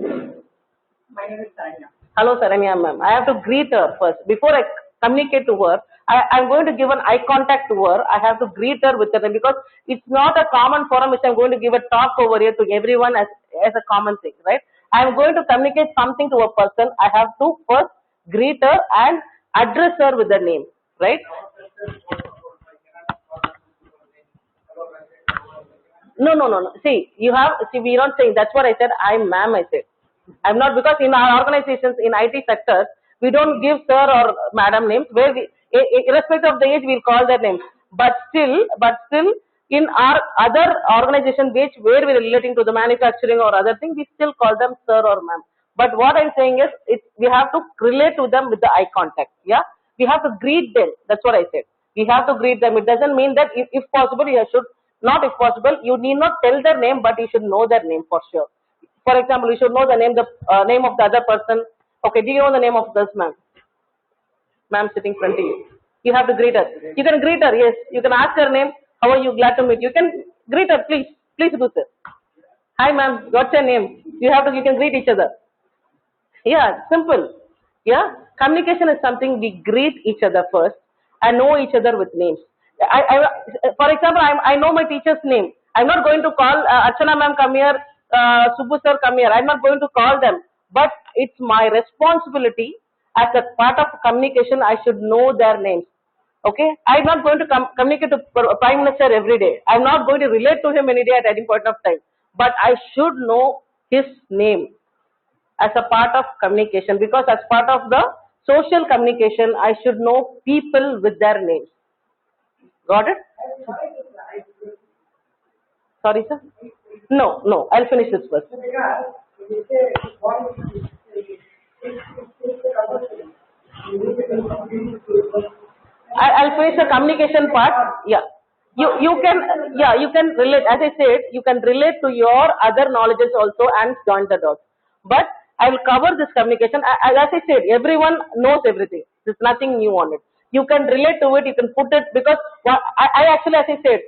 my name is Tanya. Hello Saranya ma'am. I have to greet her first. Before I communicate to her, I'm going to give an eye contact to her. I have to greet her with her name because it's not a common forum which I'm going to give a talk over here to everyone as a common thing, right? I'm going to communicate something to a person. I have to first greet her and address her with the name, right? No. See, we're not saying, that's what I said, I'm ma'am, I said. I'm not, because in our organizations, in IT sectors, we don't give sir or madam names, where we, irrespective of the age, we'll call their names. But still, in our other organization where we're relating to the manufacturing or other thing, we still call them sir or ma'am. But what I'm saying is, we have to relate to them with the eye contact, yeah? We have to greet them, that's what I said. We have to greet them. It doesn't mean that if possible, you should, not if possible, you need not tell their name, but you should know their name for sure. For example, you should know the name of the other person. Okay, do you know the name of this ma'am? Ma'am sitting in front of you. You have to greet her. You can greet her, yes. You can ask her name. How are you? Glad to meet you. You can greet her, please. Please do so. Hi ma'am, what's your name? You can greet each other. Yeah, simple. Yeah, communication is something we greet each other first and know each other with names. For example, I know my teacher's name. I'm not going to call Archana ma'am, come here, Subbu sir, come here. I'm not going to call them. But it's my responsibility as a part of communication. I should know their names. Okay, I'm not going to communicate to Prime Minister every day. I'm not going to relate to him any day at any point of time. But I should know his name as a part of communication, because as part of the social communication, I should know people with their names. Got it? Sorry, sir? No, I'll finish this first. I'll finish the communication part. Yeah. You can relate, as I said, you can relate to your other knowledges also and join the dots. But I will cover this communication. As I said, everyone knows everything. There's nothing new on it. You can relate to it, you can put it, because I actually, as I said,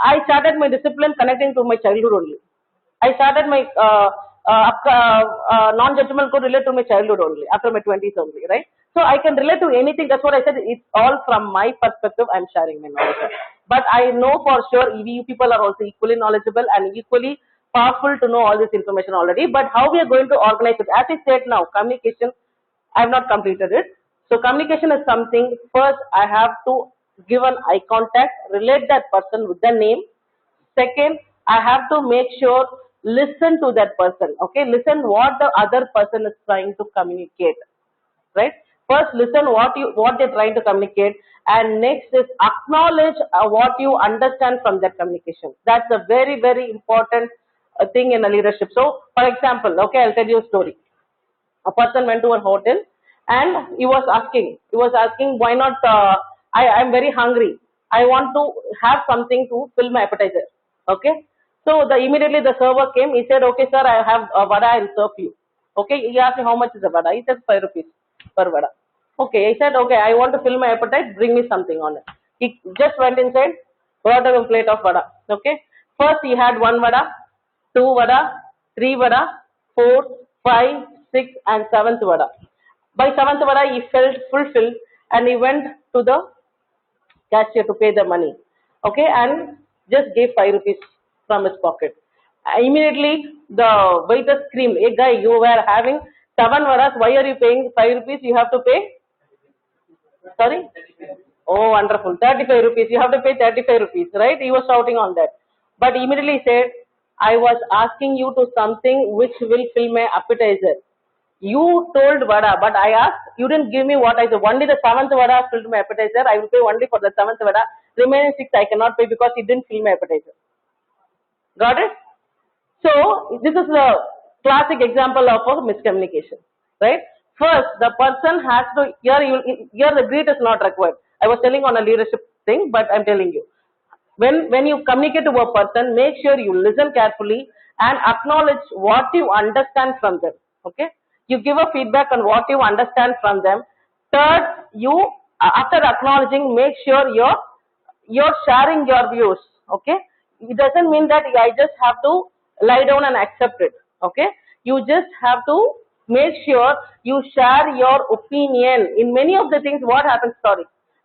I started my discipline connecting to my childhood only. I started my non-judgmental could relate to my childhood only, after my 20s only, right? So I can relate to anything. That's what I said. It's all from my perspective. I'm sharing my knowledge. But I know for sure you people are also equally knowledgeable and equally powerful to know all this information already. But how we are going to organize it? As I said now, communication, I have not completed it. So communication is something, first I have to give an eye contact, relate that person with the name. Second, I have to make sure, listen to that person, okay? Listen what the other person is trying to communicate, right? First, listen what they're trying to communicate, and next is acknowledge what you understand from that communication. That's a very, very important thing in a leadership. So, for example, okay, I'll tell you a story. A person went to a hotel and he was asking, why not, I'm very hungry. I want to have something to fill my appetizer. Okay. So immediately the server came. He said, okay, sir, I have a vada, I'll serve you. Okay. He asked me, how much is a vada? He said, 5 rupees per vada. Okay. He said, okay, I want to fill my appetite. Bring me something on it. He just went inside, brought a plate of vada. Okay. First he had 1 vada, 2 vada, 3 vada, 4, 5, 6 and 7th vada. By 7th vada he felt fulfilled and he went to the cashier to pay the money. Okay, and just gave 5 rupees from his pocket. Immediately the waiter screamed, hey guy, you were having 7 vadas, why are you paying 5 rupees? You have to pay? Sorry? Oh, wonderful. 35 rupees. You have to pay 35 rupees, right? He was shouting on that. But immediately he said, I was asking you to something which will fill my appetizer. You told vada, but I asked, you didn't give me what I said. Only the 7th vada filled my appetizer. I will pay only for the 7th vada. Remaining 6 I cannot pay because it didn't fill my appetizer. Got it? So, this is the classic example of a miscommunication, right? First, the person has to, here the greed is not required. I was telling on a leadership thing, but I'm telling you. When you communicate to a person, make sure you listen carefully and acknowledge what you understand from them. Okay? You give a feedback on what you understand from them. Third, you, after acknowledging, make sure you're sharing your views. Okay? It doesn't mean that I just have to lie down and accept it. Okay? You just have to make sure you share your opinion. In many of the things, what happens,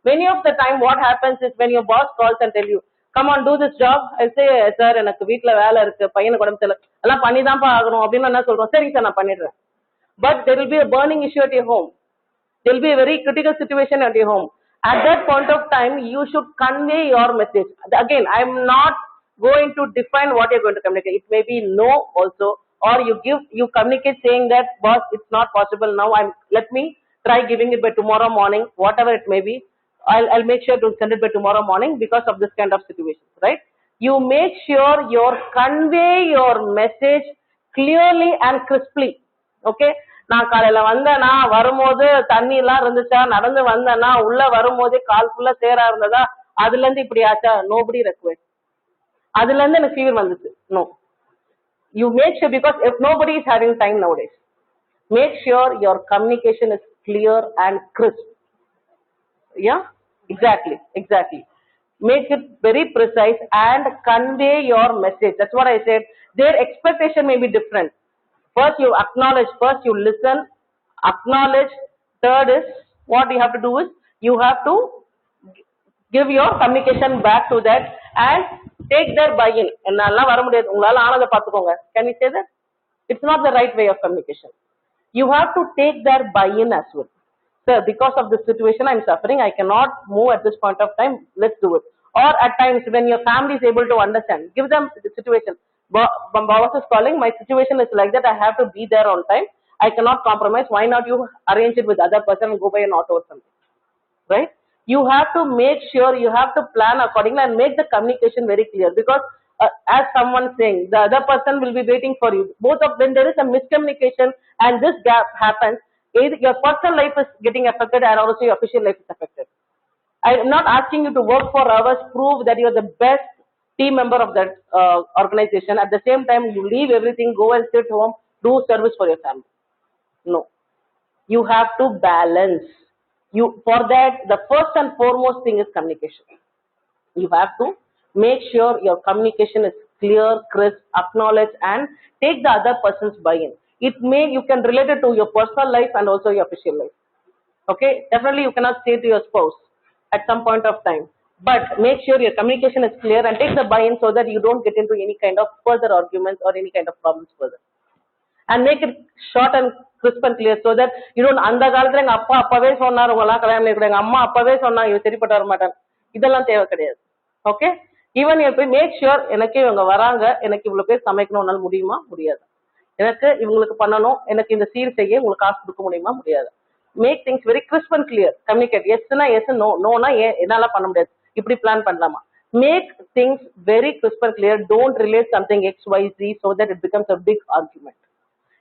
many of the time what happens is when your boss calls and tell you, come on, do this job. I say, sir, எனக்கு வீட்ல வேலை இருக்கு, பையனுக்கு உடம்பு சரியில்லை, எல்லாம் பண்ணி தான்ப்பா ஆகணும் அப்படின்னு என்ன சொல்றோம், சரி சார் நான் பண்ணிடுறேன். But there will be a burning issue at your home. There will be a very critical situation at your home. At that point of time, you should convey your message. Again, I am not going to define what you are going to communicate. It may be no also, or you communicate saying that, boss, it's not possible now. Let me try giving it by tomorrow morning, whatever it may be. I'll make sure to send it by tomorrow morning because of this kind of situation, right? You make sure you convey your message clearly and crisply. Okay? நான் காலையில வந்தேனா வரும்போது தண்ணி எல்லாம் இருந்துச்சா, நடந்து வந்தேனா உள்ள வரும்போதே கால் ஃபுல்லா சேரா இருந்ததா, அதுல இருந்து இப்படி ஆச்சா, nobody request. அதுல இருந்து எனக்கு ஃபீவர் வந்துச்சு, no. You make sure, because if nobody is having time nowadays, make sure your communication is clear and crisp. Yeah, exactly. Make it very precise and convey your message. That's what I said. Their expectation may be different. First you acknowledge, first you listen, acknowledge. Third is, what you have to do is, you have to give your communication back to that and take their buy-in. என்னால வர முடியாது, உங்களால ஆனதை பார்த்துக்கோங்க. Can we say that? It's not the right way of communication. You have to take their buy-in as well. Sir, because of this situation I'm suffering, I cannot move at this point of time, let's do it. Or at times when your family is able to understand, give them the situation. Boss is calling, my situation is like that, I have to be there on time, I cannot compromise, why not you arrange it with other person and go by an auto or something, right? You have to make sure, you have to plan accordingly and make the communication very clear, because as someone saying, the other person will be waiting for you. Both of them, there is a miscommunication and this gap happens, either your personal life is getting affected and also your official life is affected. I am not asking you to work for hours, prove that you are the best team member of that organization. At the same time, you leave everything, go and sit home, do service for your family. No. You have to balance. For that, the first and foremost thing is communication. You have to make sure your communication is clear, crisp, acknowledge and take the other person's buy-in. You can relate it to your personal life and also your official life. Okay? Definitely you cannot say to your spouse at some point of time. But make sure your communication is clear and take the buy-in so that you don't get into any kind of further arguments or any kind of problems further. And make it short and crisp and clear so that you don't, அந்த காலத்துல எங்க அப்பா அப்பவே சொன்னார், உங்களாம் கல்யாணம் பண்ணிக்கூட, எங்க அம்மா அப்பவே சொன்னா இவன் சரிப்பட்டு வர மாட்டான், இதெல்லாம் தேவை கிடையாது. ஓகே? ஈவன் போய் மேக் ஷுர், எனக்கு இவங்க வராங்க, எனக்கு இவ்வளவு பேர் சமைக்கணும்னால முடியுமா, முடியாது. எனக்கு இவங்களுக்கு பண்ணணும், எனக்கு இந்த சீர் செய்ய உங்களுக்கு காசு கொடுக்க முடியுமா, முடியாது. make things very crisp and clear. Communicate. Yes na yes, no na enala panna mudiyadhu. Ipdi plan pannalama. Make things very crisp and clear. Don't relate something XYZ so that it becomes a big argument.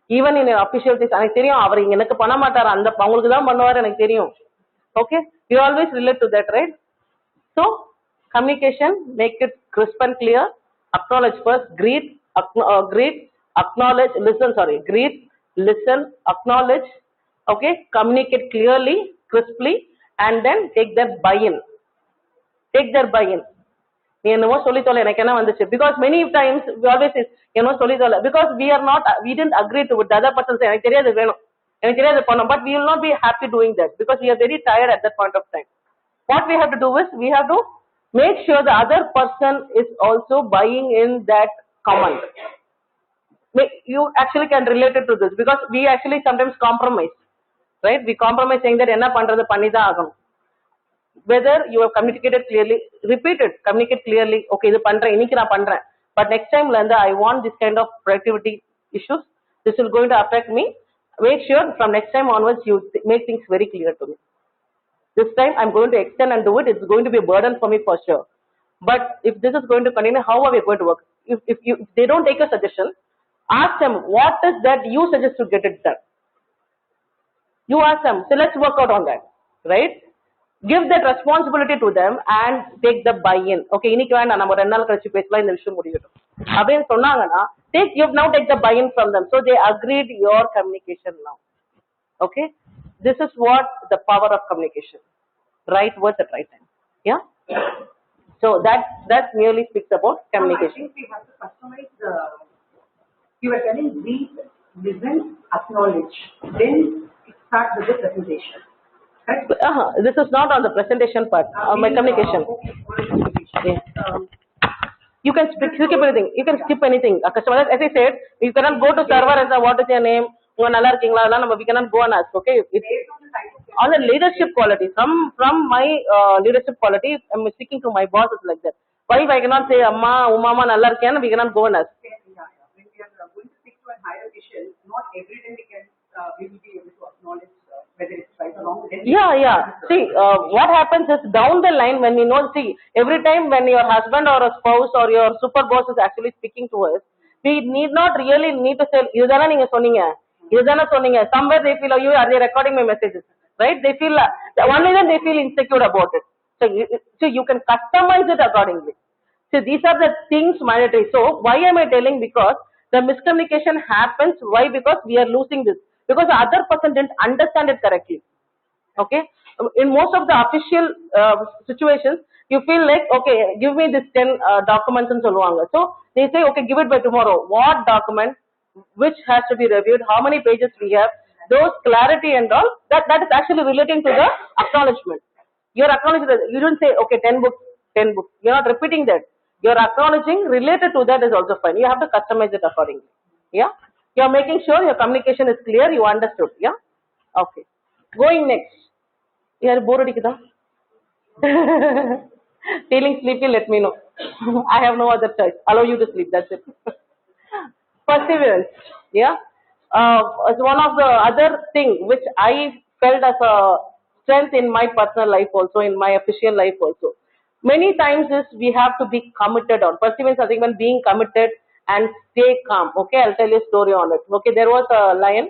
Even in official things, எனக்கு தெரியும் அவர் எனக்கு பண்ண மாட்டார், அந்த அவங்களுக்கு தான் பண்ணுவார் எனக்கு தெரியும். Okay, you always relate to that, right? So communication, make it crisp and clear. Acknowledge first, greet, acknowledge, listen, greet, listen, acknowledge. Okay, communicate clearly, crisply, and then take their buy-in. Take their buy-in. நீ என்னமோ சொல்லி தொலை எனக்கு என்ன வந்துச்சு, because many times we always say என்னமோ சொல்லி தொலை, because we didn't agree to it. The other person say எனக்கு தெரியாது வேணும், எனக்கு தெரியாது பண்ணோம், but we will not be happy doing that because we are very tired at that point of time. What we have to do is we have to make sure the other person is also buying in that command. You actually can relate it to this because we actually sometimes compromise, right? We compromise saying that enna pandrathu pannida aganum. Whether you have communicated clearly, repeat it, communicate clearly. Okay, idu pandren, iniki na pandren, but next time landa I want this kind of productivity issues, this will going to affect me. Make sure from next time onwards you make things very clear to me. This time I'm going to extend and do it. It's going to be a burden for me for sure. But if this is going to continue, how are we going to work? If they don't take a suggestion, ask them what is that you suggest to get it done. You ask them, so let's work out on that, right? Give that responsibility to them and take the buy-in. Okay, இன்னைக்கு வேண்டாம், நம்ம 2 நாள் கழிச்சு பேசலாம், இந்த விஷயம் முடியட்டும் அப்படின்னு சொன்னாங்கன்னா you now take the buy-in from them, so they agreed your communication now. Okay, this is what the power of communication, right words at right time. Yeah, so that merely speaks about communication. I think we have to customize the, you were telling read, listen, acknowledge, then it starts with the presentation. Right? This is not on the presentation part. My communication. Yeah. You can skip anything. You can skip anything. As I said, you cannot go to server and say, what is your name? We cannot go and ask. Okay, it's on the leadership quality. From my leadership quality, I'm speaking to my boss is like that. Why I cannot say Amma, Umama, nalla irken? We cannot go and ask. Yeah. When we are going to speak to a higher official, not every time we will be able to acknowledge whether it's right or wrong. Yeah. See, what happens is down the line when you know, see, every time when your husband or a spouse or your super boss is actually speaking to us, we need not really need to say, idana neenga sonninga. Somewhere they feel, oh, are they recording my messages, right? They feel, only then they feel insecure about it. So you can customize it accordingly. So these are the things mandatory. So why am I telling? Because the miscommunication happens. Why? Because we are losing this. Because the other person didn't understand it correctly. Okay, in most of the official situations, you feel like, okay, give me this 10 documents and solvanga. So they say, okay, give it by tomorrow. What document, which has to be reviewed, how many pages we have, those clarity and all, that is actually relating to the acknowledgement. You're acknowledging that. You don't say, okay, 10 books. You're not repeating that. You're acknowledging, related to that is also fine. You have to customize it accordingly. Yeah, you're making sure your communication is clear, you understood. Yeah, okay. Going next. You're bored adikudha? Feeling sleepy, let me know. I have no other choice. Allow you to sleep, that's it. Perseverance. Yeah, it's one of the other thing which I felt as a strength in my personal life also, in my official life also. Many times is we have to be committed on. Perseverance, I think, when being committed and stay calm. Okay, I'll tell you a story on it. Okay, there was a lion,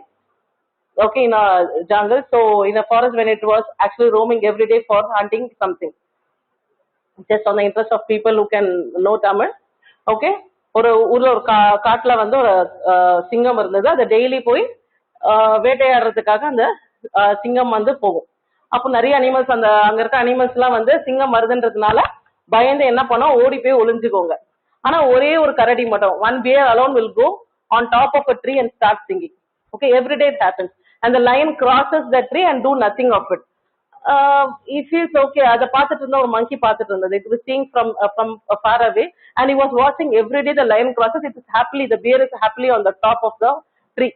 okay, in a jungle. So in a forest, when it was actually roaming every day for hunting something. Just on the interest of people who can know Tamil. Okay, ஒரு ஊர்ல ஒரு காட்டுல வந்து ஒரு சிங்கம் இருந்தது. அது daily போய் வேட்டையாடுறதுக்காக அந்த சிங்கம் வந்து போகும். அப்போ நிறைய அனிமல்ஸ் அங்க இருக்க அனிமல்ஸ் எல்லாம் வந்து சிங்கம் வருதுன்றதுனால பயந்து என்ன பண்ணோம், ஓடி போய் ஒளிஞ்சுக்கோங்க. ஆனா ஒரே ஒரு கரடி மட்டும், one bear alone will go on top of a tree and start singing. Okay, every day it happens, and the lion crosses the tree and do nothing of it. He feels okay. Ada paathitu irundha, or monkey paathitu irundha. It was seeing from far away, and he was watching every day the lion crosses. It is happily, the bear is happily on the top of the tree.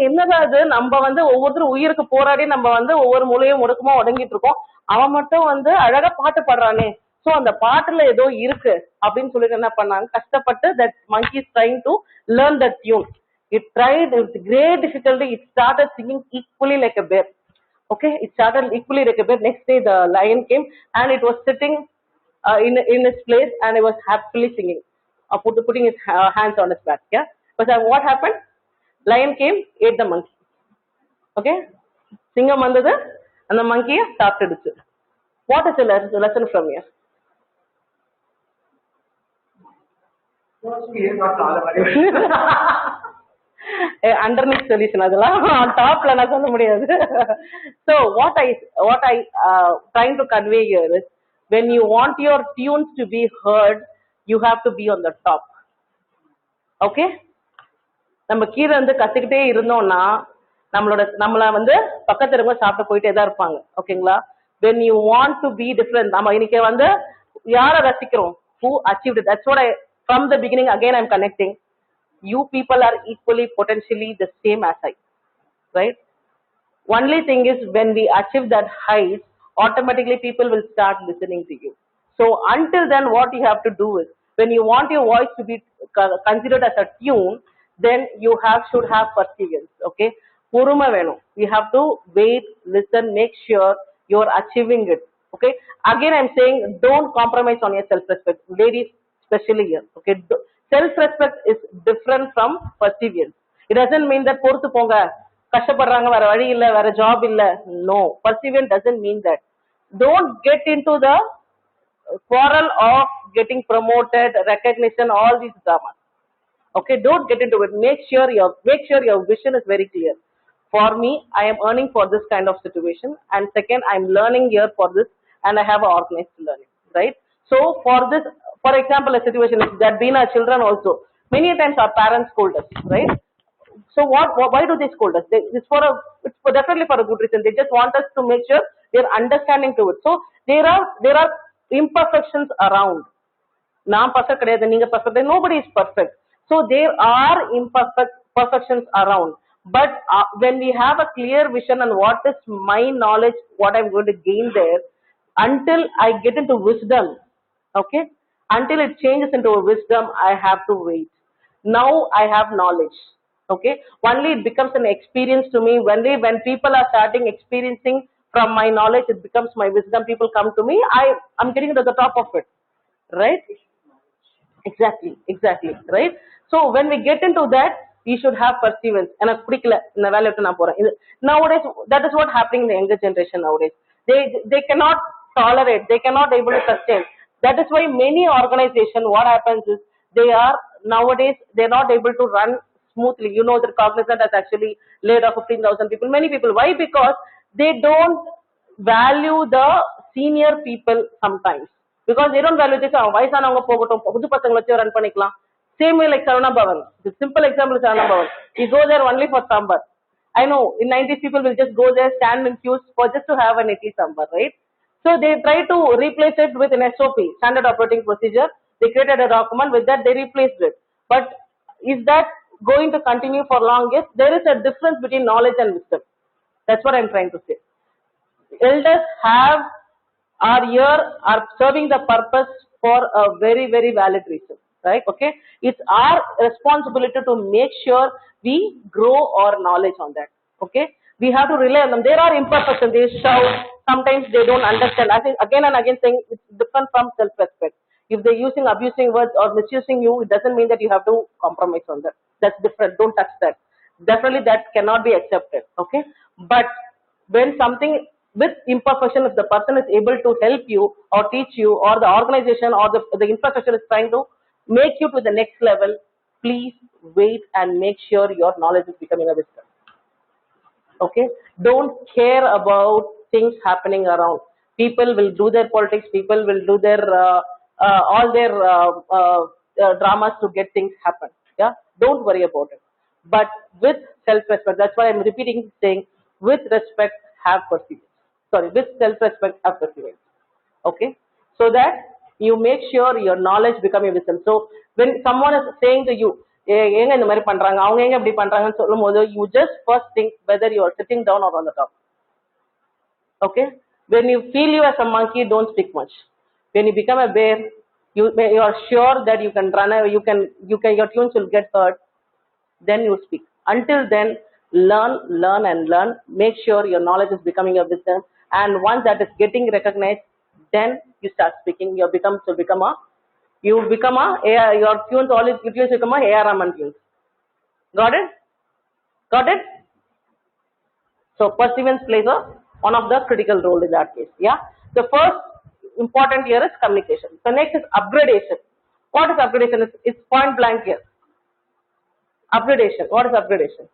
என்னதான் அது, நம்ம வந்து ஒவ்வொருத்தரும் உயிருக்கு போராடி நம்ம வந்து ஒவ்வொரு மூலையும் முடக்கமா உடங்கிட்டு இருக்கோம். அவன் மட்டும் வந்து அழகா பாட்டு பாடுறானே, சோ அந்த பாட்டுல ஏதோ இருக்கு அப்படின்னு சொல்லிட்டு என்ன பண்ணாங்க, கஷ்டப்பட்டு that monkey is trying to learn that tune. It tried with great difficulty. It started singing equally like a bear. Okay, it started equally recovered. Next day, the lion came and it was sitting in its place and it was happily singing, putting his hands on his back. Yeah, but what happened? Lion came, ate the monkey. Okay, சிங்கம் வந்தது அந்த மங்கியை சாப்பிட்டுடுச்சு. What is the lesson from here? Underneath solution அதெல்லாம் டாப்ல நான் சொல்ல முடியாது. So what I trying to convey here is when you want your tunes to be heard, you have to be on the top. Okay, நம்ம கீழே இருந்து கத்துக்கிட்டே இருந்தோம்னா நம்மள வந்து பக்கத்துல இருக்க சாப்பிட்டு போயிட்டே தான் இருப்பாங்க. ஓகேங்களா? when you want to be different, நம்ம இன்னைக்கு வந்து யாரை ரசிக்கிறோம்? who achieved it. That's what I from the beginning again I'm connecting. You people are equally potentially the same as I, right? Only thing is when we achieve that height, automatically people will start listening to you. So until then what you have to do is when you want your voice to be considered as a tune, then you should have perseverance. Okay, பொறுமை வேணும். You have to wait, listen, make sure you're achieving it. Okay, again I'm saying don't compromise on your self-respect, ladies especially here. Okay, self-respect is different from perseverance. It doesn't mean that பொறுத்து போங்க, கஷ்டப்படுறாங்க, வேற வழி இல்ல, வேற job இல்ல. No, perseverance doesn't mean that. Don't get into the quarrel of getting promoted, recognition, all these dramas. Okay, don't get into it. Make sure your vision is very clear. For me, I am earning for this kind of situation, and second, I am learning here for this, and I have an organized learning, right? So for this, for example, a situation that been our children also, many times our parents scold us, right? So why do they scold us? It's definitely for a good reason. They just want us to make sure they're understanding to it. So there are imperfections around. நான் perfect கிடையாது, நீங்க perfect, nobody is perfect. So there are imperfections around. But when we have a clear vision on what is my knowledge, what I'm going to gain there, until I get into wisdom, okay, until it changes into a wisdom, I have to wait. Now I have knowledge. Okay, only it becomes an experience to me. Only when people are starting experiencing from my knowledge, it becomes my wisdom. People come to me, I'm getting to the top of it, right? Exactly, right? So when we get into that, we should have perseverance. எனக்கு பிடிக்கல இந்த வேலையை விட்டு நான் போறேன். Nowadays that is what happening in the younger generation nowadays. They cannot tolerate, they cannot able to sustain. That is why many organizations, what happens is nowadays they're not able to run smoothly. You know that Cognizant has actually laid off 15,000 people, many people. Why? Because they don't value the senior people sometimes. Because they don't value this. வயசானவங்க போகட்டும், புது பசங்களை வச்சு run பண்ணிக்கலாம். Same way like Sarana Bhavan. The simple example is Sarana Bhavan. We go there only for sambar. I know in 90s people will just go there, stand in queues for just to have an idli sambar, right? So they try to replace it with an SOP, standard operating procedure. They created a document, with that they replaced it. But is that going to continue for long? Yes, there is a difference between knowledge and wisdom. That's what I'm trying to say. Elders are here, are serving the purpose for a very, very valid reason, right? Okay, it's our responsibility to make sure we grow our knowledge on that. Okay, we have to rely on them. There are imperfections, they shout, sometimes they don't understand. I think again and again saying it's different from self-respect. If they're using abusing words or misusing you, it doesn't mean that you have to compromise on that. That's different. Don't touch that. Definitely that cannot be accepted. Okay, but when something with imperfection, if the person is able to help you or teach you, or the organization or the infrastructure is trying to make you to the next level, please wait and make sure your knowledge is becoming a wisdom. Okay, don't care about things happening around. People will do their politics, people will do their all their dramas to get things happen. Yeah, don't worry about it. But with self-respect, that's why I'm repeating, saying with respect, have perseverance. Sorry, with self-respect, have perseverance. Okay, so that you make sure your knowledge become a wisdom. So when someone is saying to you, ஏங்க இந்த மாதிரி பண்றாங்க, அவங்க ஏங்க இப்படி பண்றாங்கன்னு சொல்லும்போது, you just first think whether you are sitting down or on the top. Okay, when you feel you as a monkey, don't speak much. When you become a bear, you are sure that you can run, your tunes will get heard, then you speak. Until then, learn and learn. Make sure your knowledge is becoming a wisdom, and once that is getting recognized, then you start speaking. You become a your tunes, all your tunes become a A.R. Rahman tunes. Got it? Got it? So perseverance plays one of the critical role in that case. Yeah. The first important here is communication. The next is upgradation. What is upgradation? It's point blank here. Upgradation. What is upgradation?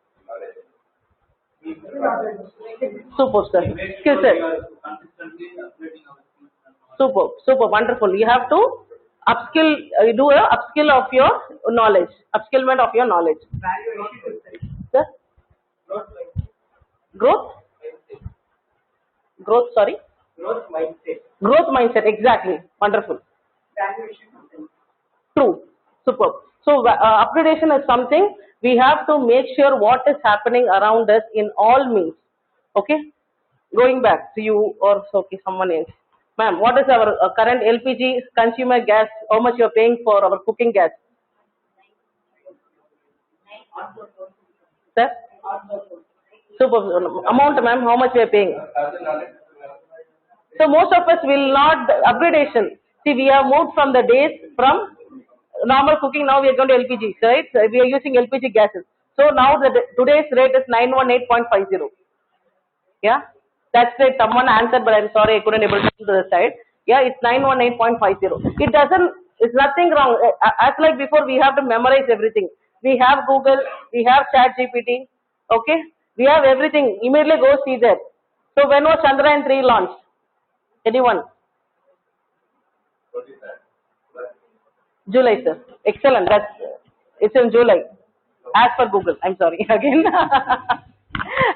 Super, sir. Skill set. Super, wonderful. You have to upskill, do a upskill of your knowledge, upskillment of your knowledge. Sir? Growth? Growth, sorry? Growth mindset. Growth mindset, exactly. Wonderful. True. Superb. So, upgradation is something we have to make sure what is happening around us in all means. Okay? Going back to you or okay, someone else. Ma'am, what is our current LPG consumer gas? How much you are paying for our cooking gas? Sir? Super. Amount, ma'am, how much we are paying? So most of us will not upgradation. See, we have moved from the days from normal cooking. Now we are going to LPG, right? So we are using LPG gases. So now today's rate is 918.50. Yeah, that's it. Someone answered, but I'm sorry I couldn't able to the side. Yeah, it's 918.50. It doesn't. It's nothing wrong. As like before, we have to memorize everything. We have Google. We have ChatGPT. Okay, we have everything. Immediately go see that. So when was Chandrayaan-3 launched? Anyone? July, sir. Excellent. It's in July. As per Google. I'm sorry again.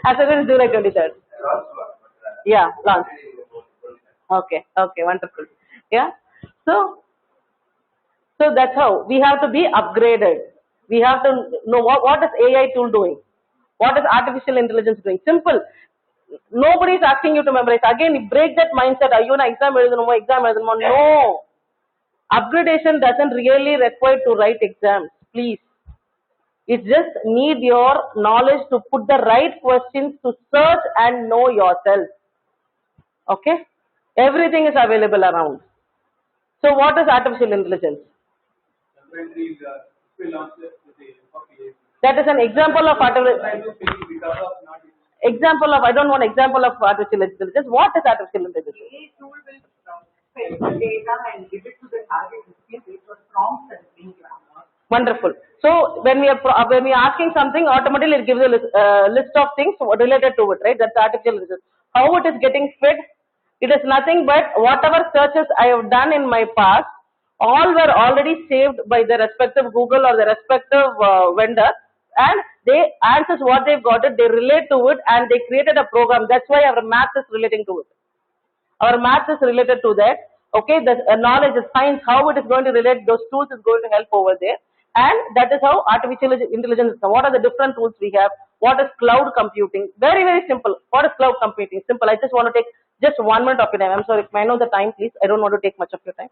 As per it's July 23rd. Yeah, launch. Okay. Okay. Wonderful. Yeah. So that's how we have to be upgraded. We have to know what is AI tool doing. What is artificial intelligence doing? Simple. Nobody is asking you to memorize. Again, break that mindset. Are you an exam? No. Upgradation doesn't really require to write exams. Please. It just need your knowledge to put the right questions to search and know yourself. Okay? Everything is available around. So what is artificial intelligence? That is an example of I don't want example of artificial intelligence. What is artificial intelligence? AI tool will fetch the data and give it to the target recipient based on prompts and green grammar. Wonderful. So when we are asking something, automatically it gives a list of things related to it, right? That's artificial intelligence. How it is getting fed? It is nothing but whatever searches I have done in my past, all were already saved by the respective Google or the respective vendor, and they answers what they've got it, they relate to it, and they created a program. That's why our math is relating to it. Our math is related to that. Okay, the knowledge, the science, how it is going to relate, those tools is going to help over there. And that is how artificial intelligence is. What are the different tools we have? What is cloud computing? Very, very simple. What is cloud computing? Simple. I just want to take just 1 minute of your time. I'm sorry. May I know the time, please? I don't want to take much of your time.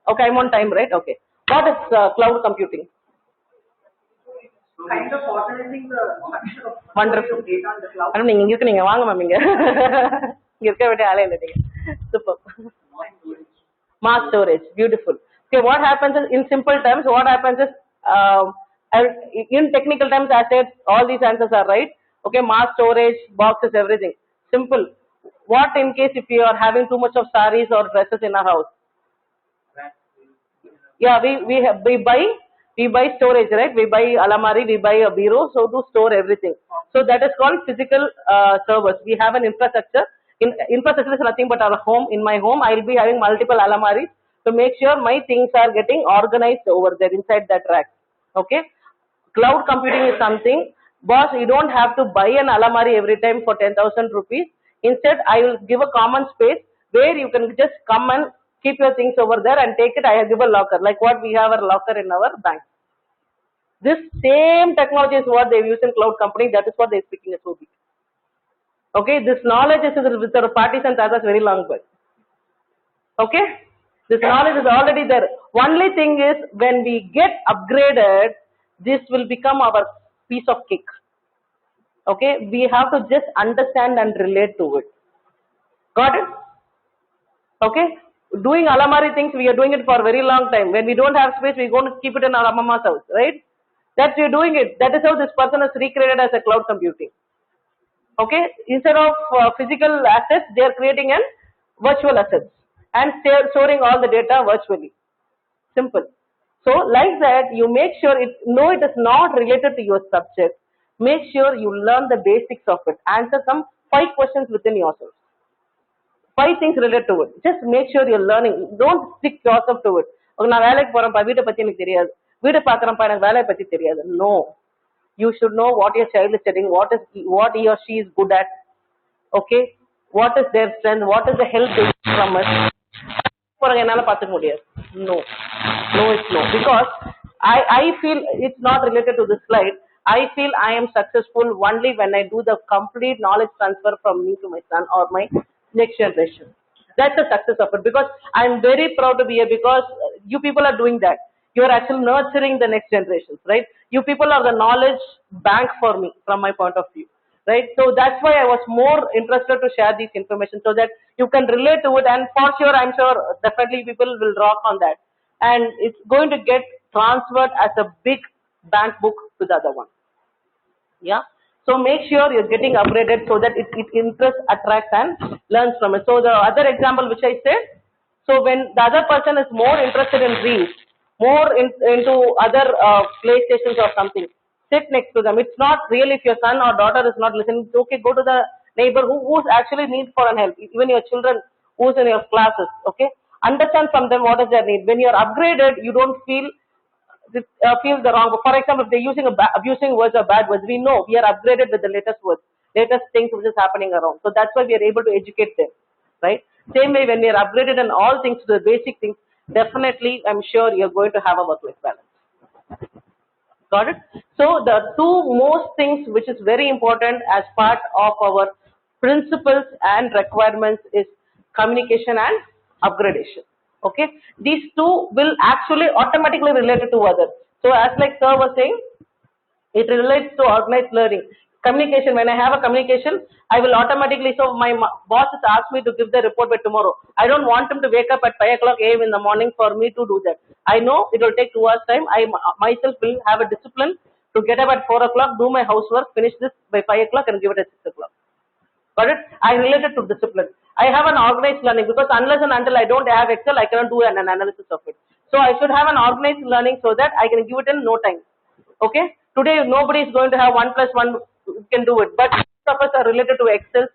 Okay, I'm on time, right? Okay. What is cloud computing? Kind of organizing the structure of Wonderful. data on the cloud. I don't know, நீங்க வாங்க ma'am இங்க இருக்க வேண்டிய ஆளே இல்லை நீங்க. Super. Mass storage. Beautiful. Okay, what happens is, in simple terms, what happens is, in technical terms, I said all these answers are right. Okay, mass storage, boxes, everything. Simple. What in case if you are having too much of sarees or dresses in our house? Yeah, we buy storage, right? We buy alamari, we buy a bureau, so to store everything. So that is called physical servers. We have an infrastructure. Infrastructure is nothing but our home. In my home, I will be having multiple alamaris to make sure my things are getting organized over there inside that rack. Okay? Cloud computing is something, boss, you don't have to buy an alamari every time for 10,000 rupees. Instead, I will give a common space where you can just come and keep your things over there and take it. I have given a locker, like what we have a locker in our bank. This same technology is what they use in cloud computing. That is what they are speaking as OB. Okay, this knowledge is with our parties and tatas very long back. Okay, this knowledge is already there. Only thing is, when we get upgraded, this will become our piece of cake. Okay, we have to just understand and relate to it. Got it? Okay? Doing alamari things, we are doing it for a very long time. When we don't have space, we're going to keep it in our mama's house, right? That's we're doing it. That is how this person is recreated as a cloud computing. Okay? Instead of physical assets, they are creating an virtual assets and storing all the data virtually. Simple. So, like that, you make sure it, no, it is not related to your subject. Make sure you learn the basics of it. Answer some 5 questions within yourself. 5 things related to it. Just make sure you're learning. Don't stick yourself to it. நான் வேலைக்கு போறேன்ப்பா வீட்டை பத்தி எனக்கு தெரியாது வீடு பாக்குறேன்ப்பா எனக்கு வேலையை பத்தி தெரியாது. No, you should know what your child is studying, what he or she is good at. Okay, what is their strength, what is the help they need from us. போறேங்க என்னால பாத்துக்க முடியாது. No, no, it's no, because I feel it's not related to this slide. I feel I am successful only when I do the complete knowledge transfer from me to my son or my next generation. That's the success of it, because I'm very proud to be here, because you people are doing that. You are actually nurturing the next generations, right? You people are the knowledge bank for me from my point of view, right? So that's why I was more interested to share this information so that you can relate to it, and for sure, I'm sure definitely people will rock on that. And it's going to get transferred as a big bank book to the other one. Yeah. So make sure you're getting upgraded so that it interests, attracts and learns from it. So the other example which I said, so when the other person is more interested in reels, more into other playstations or something, sit next to them. It's not really if your son or daughter is not listening, it's okay, go to the neighbor who's actually need for an help, even your children who's in your classes, okay? Understand from them what is their need. When you're upgraded, you don't feel the wrong. For example, if they're using abusing words or bad words, we know we are upgraded with the latest words, latest things which is happening around. So that's why we are able to educate them, right? Same way, when we are upgraded in all things to the basic things, definitely, I'm sure you're going to have a work-life balance. Got it? So the two most things which is very important as part of our principles and requirements is communication and upgradation. Okay, these two will actually automatically relate to others. So as like sir was saying, it relates to organized learning. Communication, when I have a communication, I will automatically, so my boss has asked me to give the report by tomorrow. I don't want him to wake up at 5 o'clock a.m. in the morning for me to do that. I know it will take 2 hours time. I myself will have a discipline to get up at 4 o'clock, do my housework, finish this by 5 o'clock and give it at 6 o'clock. Got it? I related to discipline. I have an organized learning, because unless and until I don't have Excel, I cannot do an analysis of it. So I should have an organized learning so that I can give it in no time. Okay? Today nobody is going to have 1 plus 1 can do it, but most of us are related to Excel,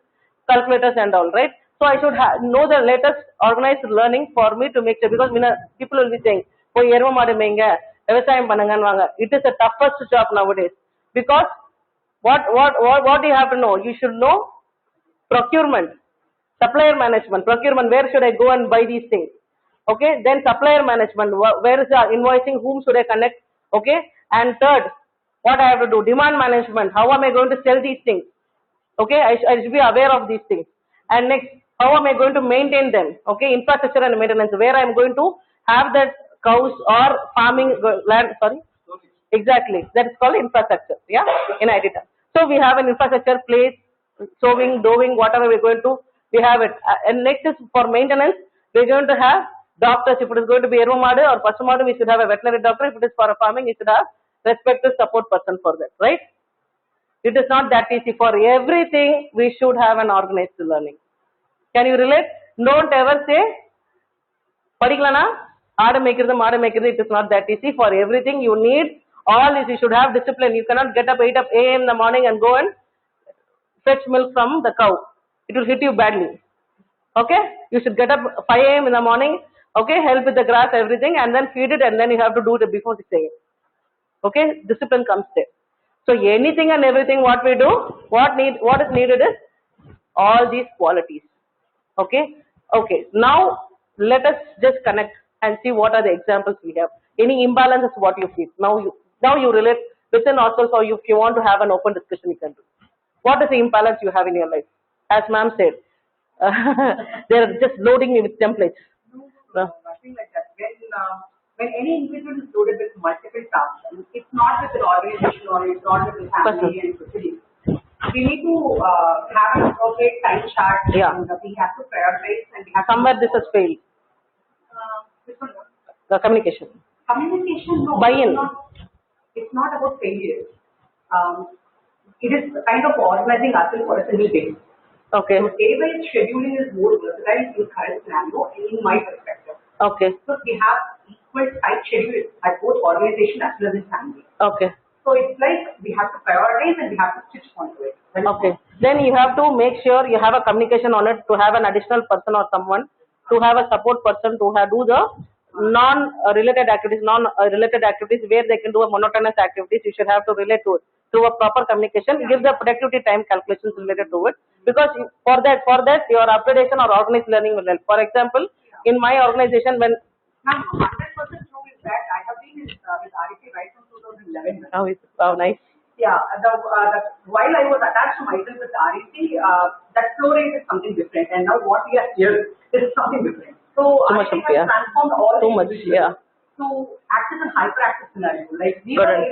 calculators and all, right? So I should know the latest organized learning for me to make sure, because people will be saying, "Oh, yerva maadu meenga, vyavasayam pannunga." It is the toughest job nowadays, because what do you have to know? You should know procurement, supplier management. Procurement, where should I go and buy these things? Okay, then supplier management, where is the invoicing, whom should I connect? Okay, and third, what I have to do? Demand management, how am I going to sell these things? Okay, I should be aware of these things. And next, how am I going to maintain them? Okay, infrastructure and maintenance, where I am going to have that cows or farming land, sorry? Exactly, that is called infrastructure, yeah, in IT terms. So we have an infrastructure place, sowing, doving, whatever we're going to, we have it. And next is for maintenance, we're going to have doctors. If it is going to be Erumadu or Pasumadu, we should have a veterinary doctor. If it is for a farming, we should have respective support person for that, right? It is not that easy. For everything, we should have an organized learning. Can you relate? Don't ever say, Padiklana, Aadu Mekiradu, it is not that easy. For everything, you need all this. You should have discipline. You cannot get up 8 a.m. in the morning and go and fetch milk from the cow. It will hit you badly. Okay? You should get up 5 a.m. in the morning, okay, help with the grass, everything, and then feed it, and then you have to do it before 6 a.m. Okay? Discipline comes there. So anything and everything what we do, what is needed is all these qualities. Okay? Okay. Now let us just connect and see what are the examples we have. Any imbalances what you feel. Now you relate within ourselves, or if you want to have an open discussion, you can do. What is the imbalance you have in your life? As ma'am said, they are just loading me with templates. Nothing like that. When any individual is loaded with multiple tasks, it's not with an organization or it's not with a family and proceedings. we need to have an appropriate time chart. Yeah. And we have to prioritize and we have Somewhere to. this has failed. Which one? The communication. Communication, no. Buy-in. It's not about failure. It is kind of organizing ourselves for a single day. Okay. So day-wise scheduling is more versatile in current scenario, in my perspective. Okay. So we have equal tight schedule at both organization as well as in family. Okay. So it's like we have to prioritize and we have to switch onto it. Okay. Then you have to make sure you have a communication on it, to have an additional person or someone, to have a support person to do the non-related activities, where they can do a monotonous activities. You should have to relate to it through a proper communication. Give the productivity time calculations related to it, because for that your upgradation or organized learning will help. For example, in my organization, when Now, 100% true is that I have been with REC right from 2011. oh nice. Yeah, while I was attached to myself with REC, that flow rate is something different, and now what we are here is something different. So REC has transformed all too much, yeah. to act as a hyperactive scenario. Like we all are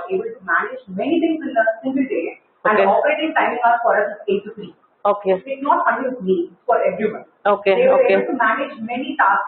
able to manage many things in a single day, and operating timing hours for us is 8 to 3. Okay. It's not only with me, it's for everyone. Okay. They were Okay. able to manage many tasks,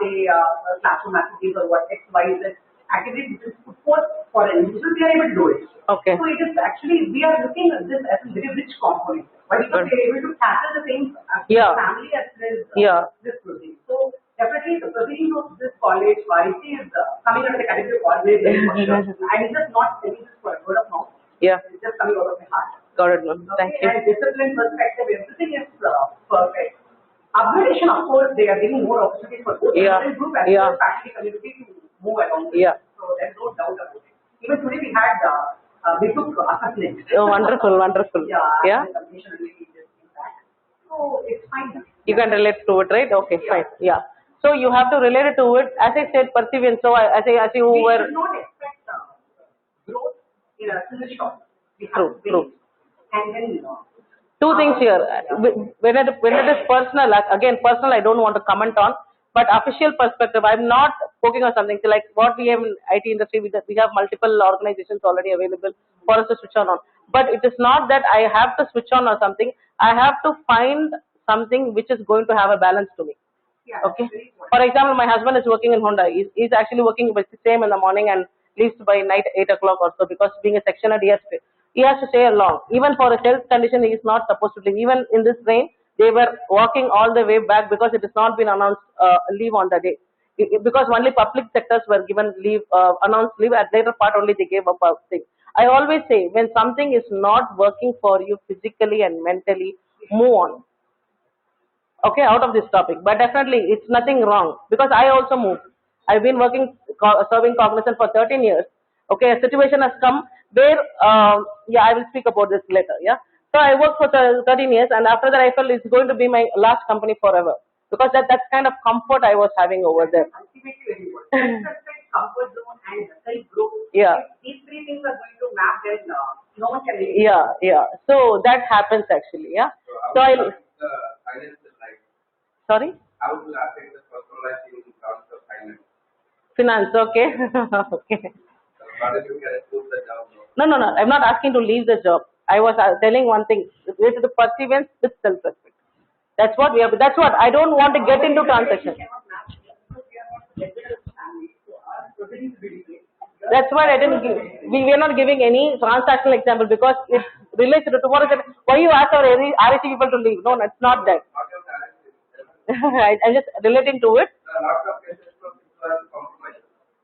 classroom activities or what X, Y, Z activities which is put forth for an individual, they are able to do it. Okay. So it is actually, we are looking at this as a very rich component. Why? Because we are able to tackle the same family as well as this proceeding. So definitely the proceedings of this college, REC is coming under the category of organization for sure. I'm just not saying this for a word of mouth. Yeah. It's just coming out of my heart. Got it, ma'am. Thank you. And discipline perspective, everything is perfect. Upgradation, of course, they are giving more opportunities for both student group as well as faculty community to move along. Yeah. So there's no doubt about it. Even today we had we took assessment. Oh, wonderful, wonderful. Yeah. So it's fine. You can relate to it, right? Okay, fine. Yeah. So you have to relate it to it. As I said, perseverance. So as you We were. should not expect growth in a single shot. We have True, to wait. true. And then Two things here. When it is personal, again, personal, I don't want to comment on, but official perspective, I'm not poking on something. So like what we have in IT industry, we have multiple organizations already available for us to switch on. But it is not that I have to switch on or something. I have to find something which is going to have a balance to me. Okay. For example, my husband is working in Honda. He's actually working by 6 a.m. in the morning and leaves by night 8 o'clock or so, because being a sectioner, he has to stay along. Even for a health condition, he is not supposed to leave. Even in this rain, they were walking all the way back because it has not been announced leave on the day. Because only public sectors were given leave, announced leave. At later part only they gave up a thing. I always say, when something is not working for you physically and mentally, move on. Okay, out of this topic. But definitely, it's nothing wrong, because I also moved. I've been working, serving Cognizant for 13 years. Okay, a situation has come where, I will speak about this later, yeah. So I worked for 13 years, and after that I felt it's going to be my last company forever, because that's kind of comfort I was having over there. Ultimately, comfort zone and self-growth. Yeah. If these three things are going to map, then no one can leave. Yeah. So that happens actually, yeah. So I'll. Sorry? How will affect the personal life in terms of finance? Finance, okay. Okay. No. I'm not asking to leave the job. I was telling one thing. This is the perseverance with self-respect. That's what we have. That's what I don't want to get into transaction. That's why I didn't give. We are not giving any transactional example, because it relates to tomorrow. Why you ask our REC people to leave? No, it's not that. I'm just relating to it.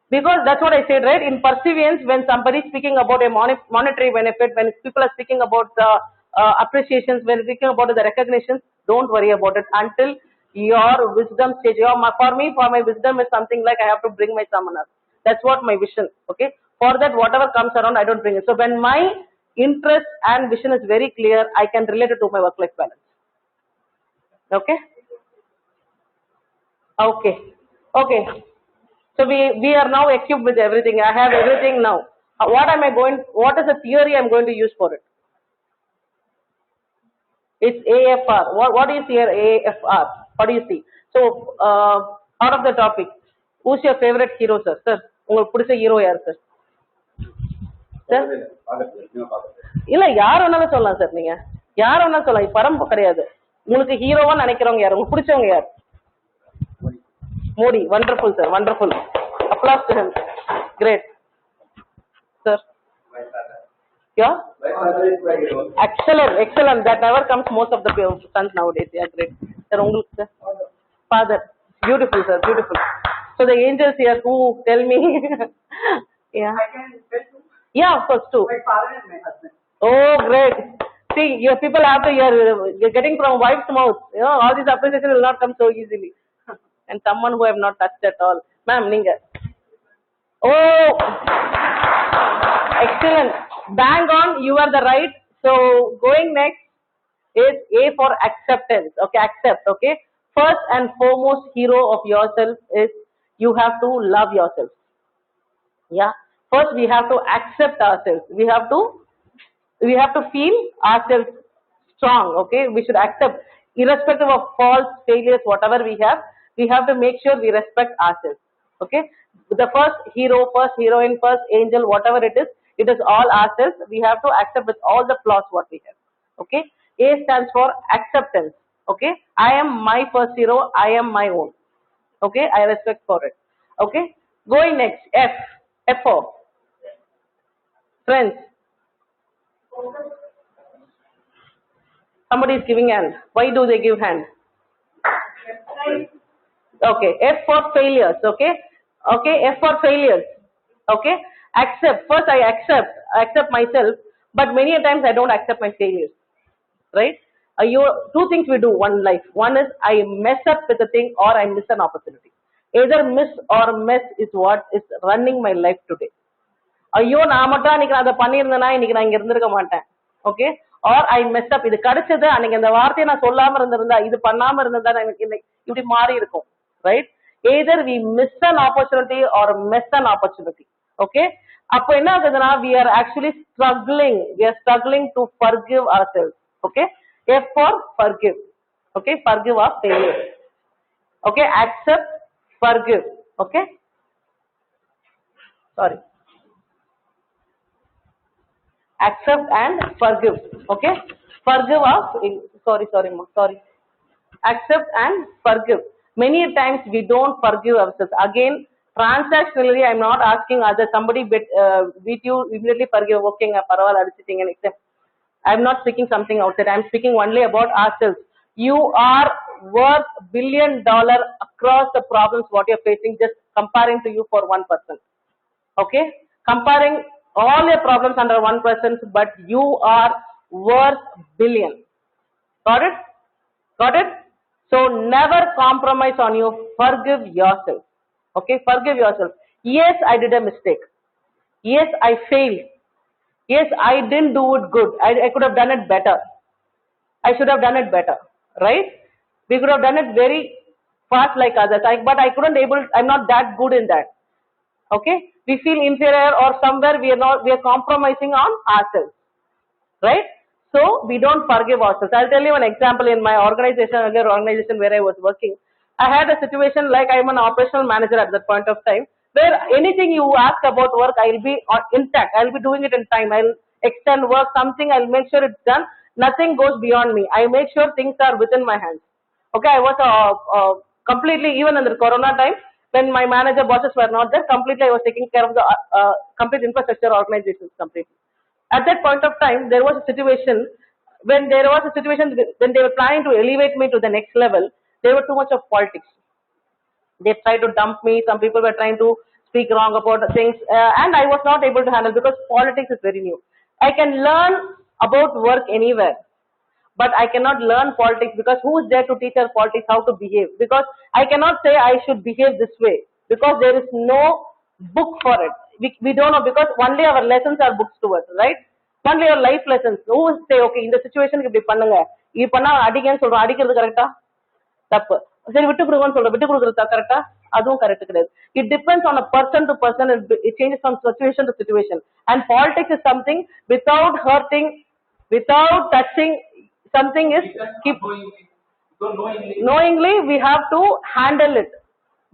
Because that's what I said, right? In perseverance, when somebody is speaking about a monetary benefit, when people are speaking about the appreciations, when speaking about the recognitions, don't worry about it until your wisdom stage. For my wisdom is something like I have to bring my summoners. That's what my vision. Okay. For that, whatever comes around, I don't bring it. So when my interest and vision is very clear, I can relate it to my work-life balance. Okay. Okay. So we are now equipped with everything. I have everything now. What is the theory I'm going to use for it? It's AFR. What is here AFR? What do you see? So, out of the topic, who's your favorite hero, sir? Sir, உங்களுக்கு பிடிச்ச hero யார் sir? Sir? இல்ல யார் வேணாலும் சொல்லலாம் sir, நீங்க யார் வேணாலும் சொல்லலாம், பரம் கிடையாது. உங்களுக்கு ஹீரோவா நினைக்கிறவங்க யார், உங்களுக்கு பிடிச்சவங்க யார்? Modi. Wonderful sir, wonderful. Applause to him. Great. Sir. Yeah? Excellent, excellent. That never comes most of the sons nowadays. Yeah, great. Sir, உங்களுக்கு sir? Father. Beautiful, sir, beautiful. So the angels here who tell me. Yeah. I can tell you. Yeah, of course, too. My father and my husband. Oh, great. See, your people have to, you're getting from wife's mouth. You know, all these appreciation will not come so easily. And someone who have not touched at all. Ma'am, ninga. Oh, excellent. Bang on, you are the right. So, going next is A for acceptance. Okay, accept, okay. First and foremost hero of yourself is you have to love yourself. Yeah. First, we have to accept ourselves. We have to feel ourselves strong. Okay, we should accept, irrespective of faults, failures, whatever we have to make sure we respect ourselves. Okay, the first hero, first heroine, first angel, whatever it is all ourselves. We have to accept with all the flaws what we have. Okay, A stands for acceptance. Okay, I am my first hero. I am my own. Okay, I respect for it. Okay, going next, F for friends. Somebody is giving hand. Why do they give hand? Okay, F for failures. Okay, okay, F for failures. Okay, accept. First, I accept myself, but many a times I don't accept my failures. Right? Two things we do one life. One is I mess up with a thing or I miss an opportunity. Either miss or mess is what is running my life today. ஐயோ நான் மட்டும் அன்னைக்கு அதை பண்ணியிருந்தேன்னா இன்னைக்கு நான் இங்க இருந்திருக்க மாட்டேன். ஓகே, ஆர் ஐ மெஸ் அப், இது கிடைச்சது அன்னைக்கு அந்த வார்த்தையை நான் சொல்லாம இருந்திருந்தா, இது பண்ணாம இருந்திருந்தா எனக்கு இப்படி மாறி இருக்கும். Right? Either we miss an opportunity or miss an opportunity. Okay, அப்போ என்ன ஆகுதுன்னா we are actually struggling to forgive ourselves. Okay, F for forgive. Okay, forgive our failure. Okay, accept, forgive. Okay, sorry, accept and forgive. Okay, forgive us. Sorry. Accept and forgive. Many times we don't forgive ourselves. Again, transactionally, I'm not asking others. Somebody beat you, immediately forgive. Okay, paraval adichittinga next time. I'm not speaking something outside. I'm speaking only about ourselves. You are worth $1 billion across the problems what you're facing. Just comparing to you for one person. Okay, comparing all your problems under one person, but you are worth billion. Got it? So never compromise on you. Forgive yourself. Okay, forgive yourself. Yes, I did a mistake. Yes, I failed. Yes, I didn't do it good. I could have done it better. I should have done it better. Right? We could have done it very fast like others. But I couldn't I'm not that good in that. Okay, we feel inferior or somewhere we are compromising on ourselves, right? So we don't forgive ourselves. I'll tell you an example. In my earlier organization where I was working, I had a situation like I'm an operational manager at that point of time, where anything you ask about work, I'll be intact. I'll be doing it in time. I'll extend work, something, I'll make sure it's done. Nothing goes beyond me. I make sure things are within my hands. Okay, I was completely, even in the Corona time, when my manager bosses were not there, completely I was taking care of the complete infrastructure organizations completely. At that point of time, there was a situation when they were planning to elevate me to the next level. There were too much of politics. They tried to dump me. Some people were trying to speak wrong about things, and I was not able to handle because politics is very new. I can learn about work anywhere, but I cannot learn politics because who is there to teach us politics how to behave? Because I cannot say I should behave this way because there is no book for it. We don't know because only our lessons are books to us, right? Only our life lessons. Who will say, okay, in the situation இப்படி பண்ணுங்க, இது பண்ணா அடிங்கன்னு சொல்றோம், அடிக்கிறது கரெக்டா? தப்பு. சரி விட்டு கொடுங்கன்னு சொல்றோம், விட்டு கொடுக்கறது கரெக்டா? அதுவும் கரெக்ட் கிடையாது. It depends on a person to person. It changes from situation to situation. And politics is something without hurting, without touching. Something is keep knowingly we have to handle it.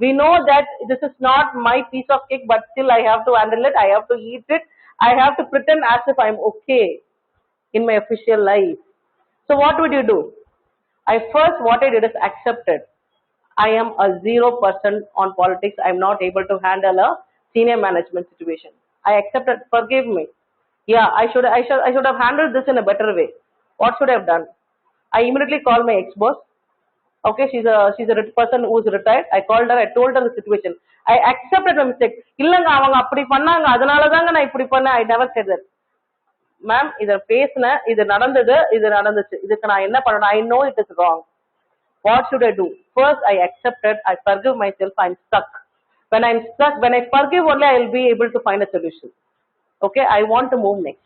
We know that this is not my piece of cake, but still I have to handle it. I have to eat it. I have to pretend as if I'm okay. in my official life. So what would you do? What I did is accepted. I am a 0% on politics. I'm not able to handle a senior management situation. I accepted. Forgive me. Yeah, I should have handled this in a better way. What should I have done? I immediately called my ex-boss. Okay, she's a person who is retired. I called her. I told her the situation. I accepted my mistake. இல்லங்க அவங்க அப்படி பண்ணாங்க அதனால தாங்க நான் இப்படி பண்ணேன். I never said that. Ma'am, இத பேசுனேன், இது நடந்துச்சு. இதுக்கு நான் என்ன பண்ணணும்? I know it is wrong. What should I do? First, I accepted. I forgive myself. I'm stuck. When I'm stuck, when I forgive only, I will be able to find a solution. Okay, I want to move next.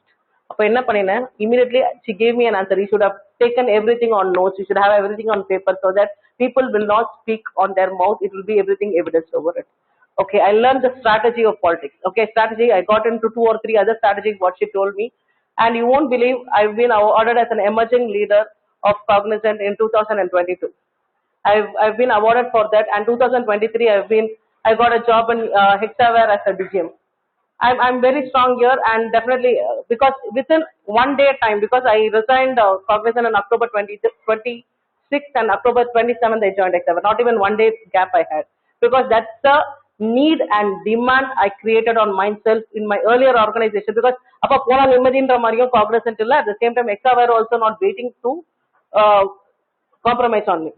அப்ப என்ன பண்ணினேன்? Immediately she gave me an answer. You should have taken everything on notes. You should have everything on paper so that people will not speak on their mouth. It will be everything evidence over it. Okay, I learned the strategy of politics. Okay, strategy. I got into 2 or 3 other strategies. What she told me, and you won't believe I've been awarded as an emerging leader of Cognizant in 2022. I've been awarded for that, and 2023 I got a job in Hexaware as a DGM. I'm very strong here, and definitely because within 1 day time, because I resigned Cognizant in October 26th and October 27th I joined Hexaware. Not even 1 day gap I had, because that's the need and demand I created on myself in my earlier organization. Because appa pona nimmadindra mariyum Cognizant illa, at the same time Hexaware also not waiting to compromise on me.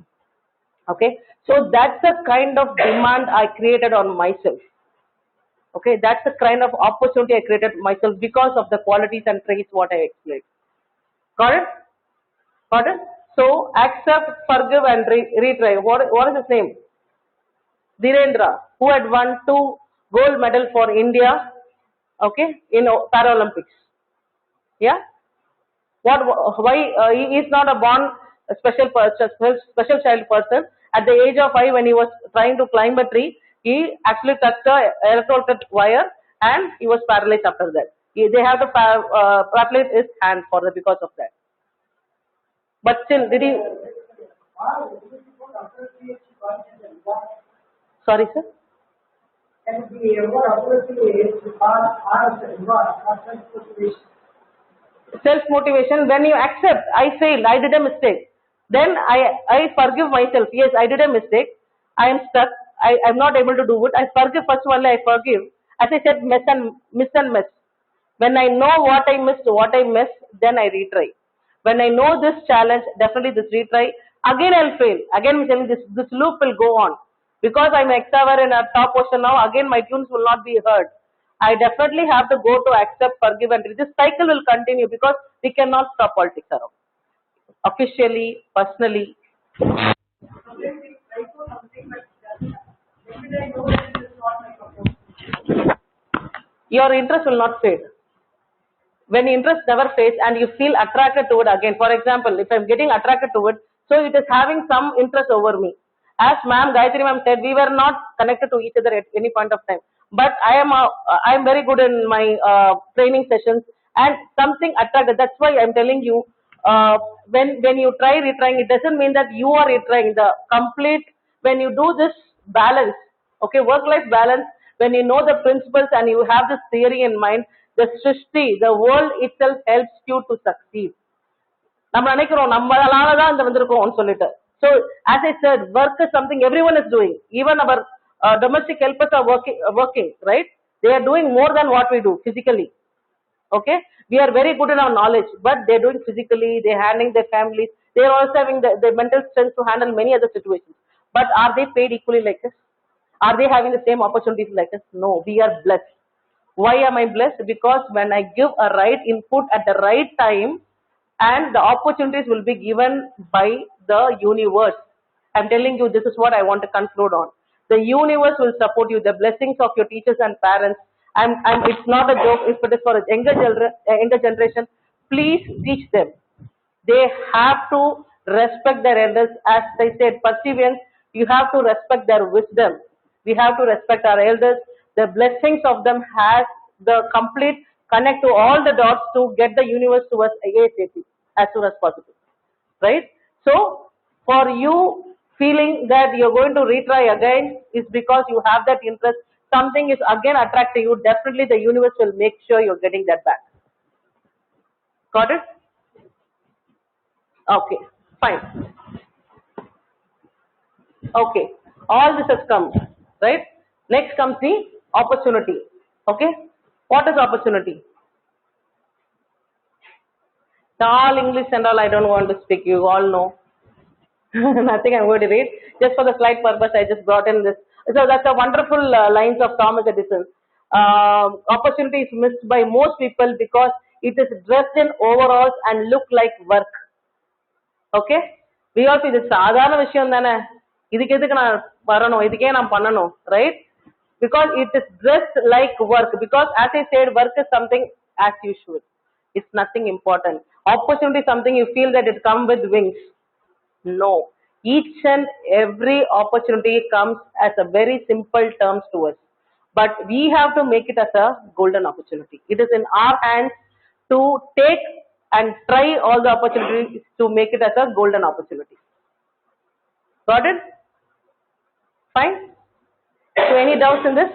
Okay, so that's the kind of demand I created on myself. Okay, that's the kind of opportunity I created myself because of the qualities and traits what I explained. Got it? Got it? So accept, forgive, and retry. What is his name? Dhirendra, who had won 2 gold medal for India. Okay, in Paralympics. Yeah. Why he is not a born special child person. At the age of 5, when he was trying to climb a tree, he actually touched a electrocuted wire and he was paralyzed after that. They have to paralyze his hand because of that. But still, did he? Sorry, sir. Self-motivation. When you accept, I failed, I did a mistake. Then I forgive myself. Yes, I did a mistake. I am stuck. I'm not able to do it. I forgive. First of all, I forgive. As I said, miss and miss. When I know what I missed, then I retry. When I know this challenge, definitely this retry. Again, I'll fail. Again, this loop will go on. Because I'm Hexaware in a top position now, again my tunes will not be heard. I definitely have to go to accept, forgive, and this cycle will continue because we cannot stop politics around. Officially, personally. Your interest will not fade. When interest never fades and you feel attracted to it again, for example, if I'm getting attracted to it, so it is having some interest over me. As Ms.J.Anandhi ma'am said, we were not connected to each other at any point of time. But I am very good in my training sessions and something attracted. That's why I'm telling you, when you try retrying, it doesn't mean that you are retrying. The complete, when you do this balance, okay, work-life balance, when you know the principles and you have this theory in mind, the Srishti, the world itself helps you to succeed. So, as I said, work is something everyone is doing. Even our domestic helpers are working, right? They are doing more than what we do physically. Okay? We are very good in our knowledge, but they are doing physically, they are handling their families, they are also having the mental strength to handle many other situations. But are they paid equally like us? Are they having the same opportunities like us? No, we are blessed. Why am I blessed? Because when I give a right input at the right time, and the opportunities will be given by the universe. I'm telling you, this is what I want to conclude on. The universe will support you. The blessings of your teachers and parents. And it's not a joke. If it is for a younger generation, please teach them. They have to respect their elders. As I said, perseverance. You have to respect their wisdom. We have to respect our elders. The blessings of them has the complete connect to all the dots to get the universe to us ASAP as soon as possible. Right? So, for you feeling that you're going to retry again is because you have that interest. Something is again attracting you. Definitely the universe will make sure you're getting that back. Got it? Okay, fine. Okay, all this has come, right? Next comes the opportunity. Okay, what is opportunity? The all English and all I don't want to speak. You all know. Nothing I'm going to read. Just for the slide purpose, I just brought in this. So that's a wonderful lines of Thomas Edison. Opportunity is missed by most people because it is dressed in overalls and look like work. Okay VRB இது சாதாரண விஷயம் தானே இதுக்கு எதுக்கு நான் வரணும் இதுக்கே நான் பண்ணணும் right because it is dressed like work because as I said work is something as usual it's nothing important opportunity is something you feel that it come with wings no each and every opportunity comes as a very simple terms to us but we have to make it as a golden opportunity it is in our hands to take and try all the opportunities to make it as a golden opportunity. Got it? Fine? So any doubts in this?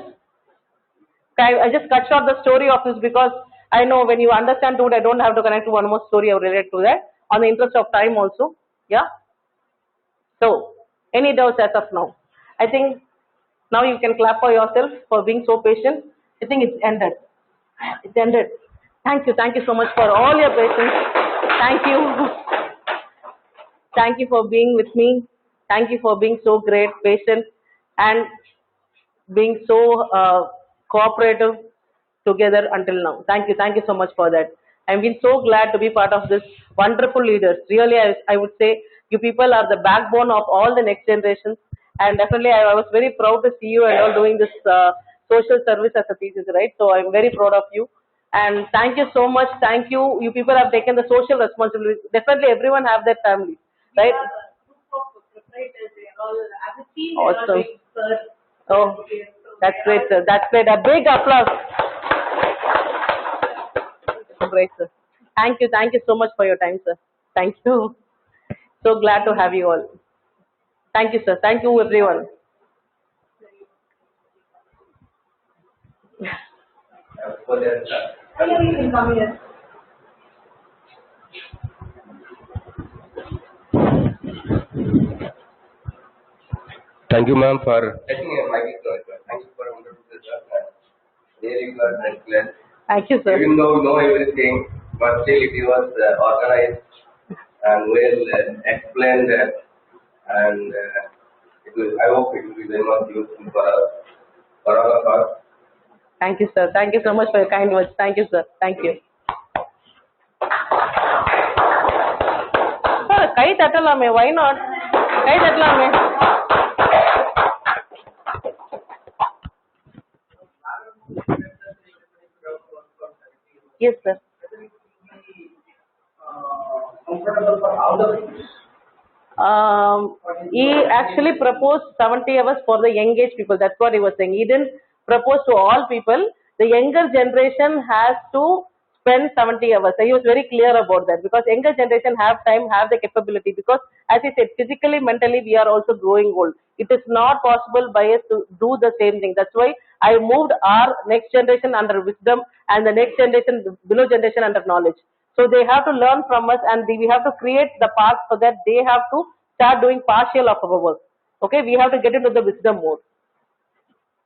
I just cut short the story of this because I know when you understand to it, I don't have to connect to one more story related to that on the interest of time also. Yeah? So, any doubts as of now? I think now you can clap for yourself for being so patient. I think it's ended. It's ended. Thank you so much for all your patience. Thank you. Thank you for being with me. Thank you for being so great, patient, and being so cooperative together until now. Thank you so much for that. I've been so glad to be part of this wonderful leaders. Really, I would say you people are the backbone of all the next generations. And definitely, I was very proud to see you and all doing this social service as a thesis, right? So I'm very proud of you. And thank you so much. Thank you. You people have taken the social responsibility. Definitely, everyone have their family, right? Awesome. Oh, that's great, sir. That's great. A big applause. Great, sir. Thank you so much for your time, sir. Thank you. So glad to have you all. Thank you, sir. Thank you, everyone. Thank you, ma'am, for taking a mic. Thank you for a wonderful result. Really good excellent. Thank you, sir. Even though we know everything, but still it was organized and well explained, and I hope it will be very much useful for all of us. Thank you, sir. Thank you so much for your kind words. Thank you, sir. Thank you. Sir, kai tattalame? Why not? Kai tattalame? Yes, sir. Comfortable for all the people? He actually proposed 70 hours for the young age people. That's what he was saying. He didn't propose to all people. The younger generation has to spend 70 hours. So he was very clear about that because younger generation have time, have the capability. Because as I said, physically, mentally, we are also growing old. It is not possible by us to do the same thing. That's why I moved our next generation under wisdom and the next generation, below generation under knowledge. So they have to learn from us and we have to create the path so that they have to start doing partial of our work. Okay, we have to get into the wisdom mode.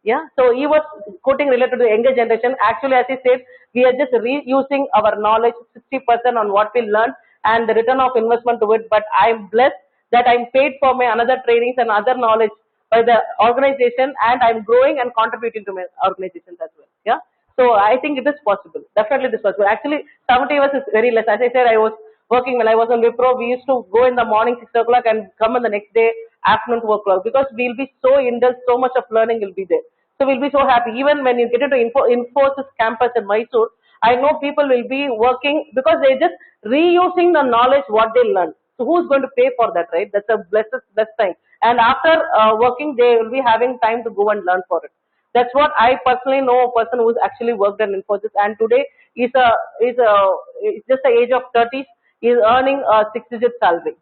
Yeah, so he was quoting related to the younger generation. Actually, as he said, we are just reusing our knowledge 60% on what we learned and the return of investment to it. But I'm blessed that I'm paid for my another trainings and other knowledge by the organization and I'm growing and contributing to my organizations as well. Yeah. So I think it is possible. Definitely it is possible. Actually, 70 hours is very less. As I said, I was working when I was on Wipro. We used to go in the morning 6 o'clock and come in the next day afternoon 2 o'clock because we'll be so indulged, so much of learning will be there. So we'll be so happy. Even when you get into Infosys campus in Mysore, I know people will be working because they're just reusing the knowledge what they learned. So who's going to pay for that, right? That's a blessed time. And after working, they will be having time to go and learn for it. That's what I personally know a person who's actually worked in Infosys and today is just the age of 30s. He's earning a 6-digit salary.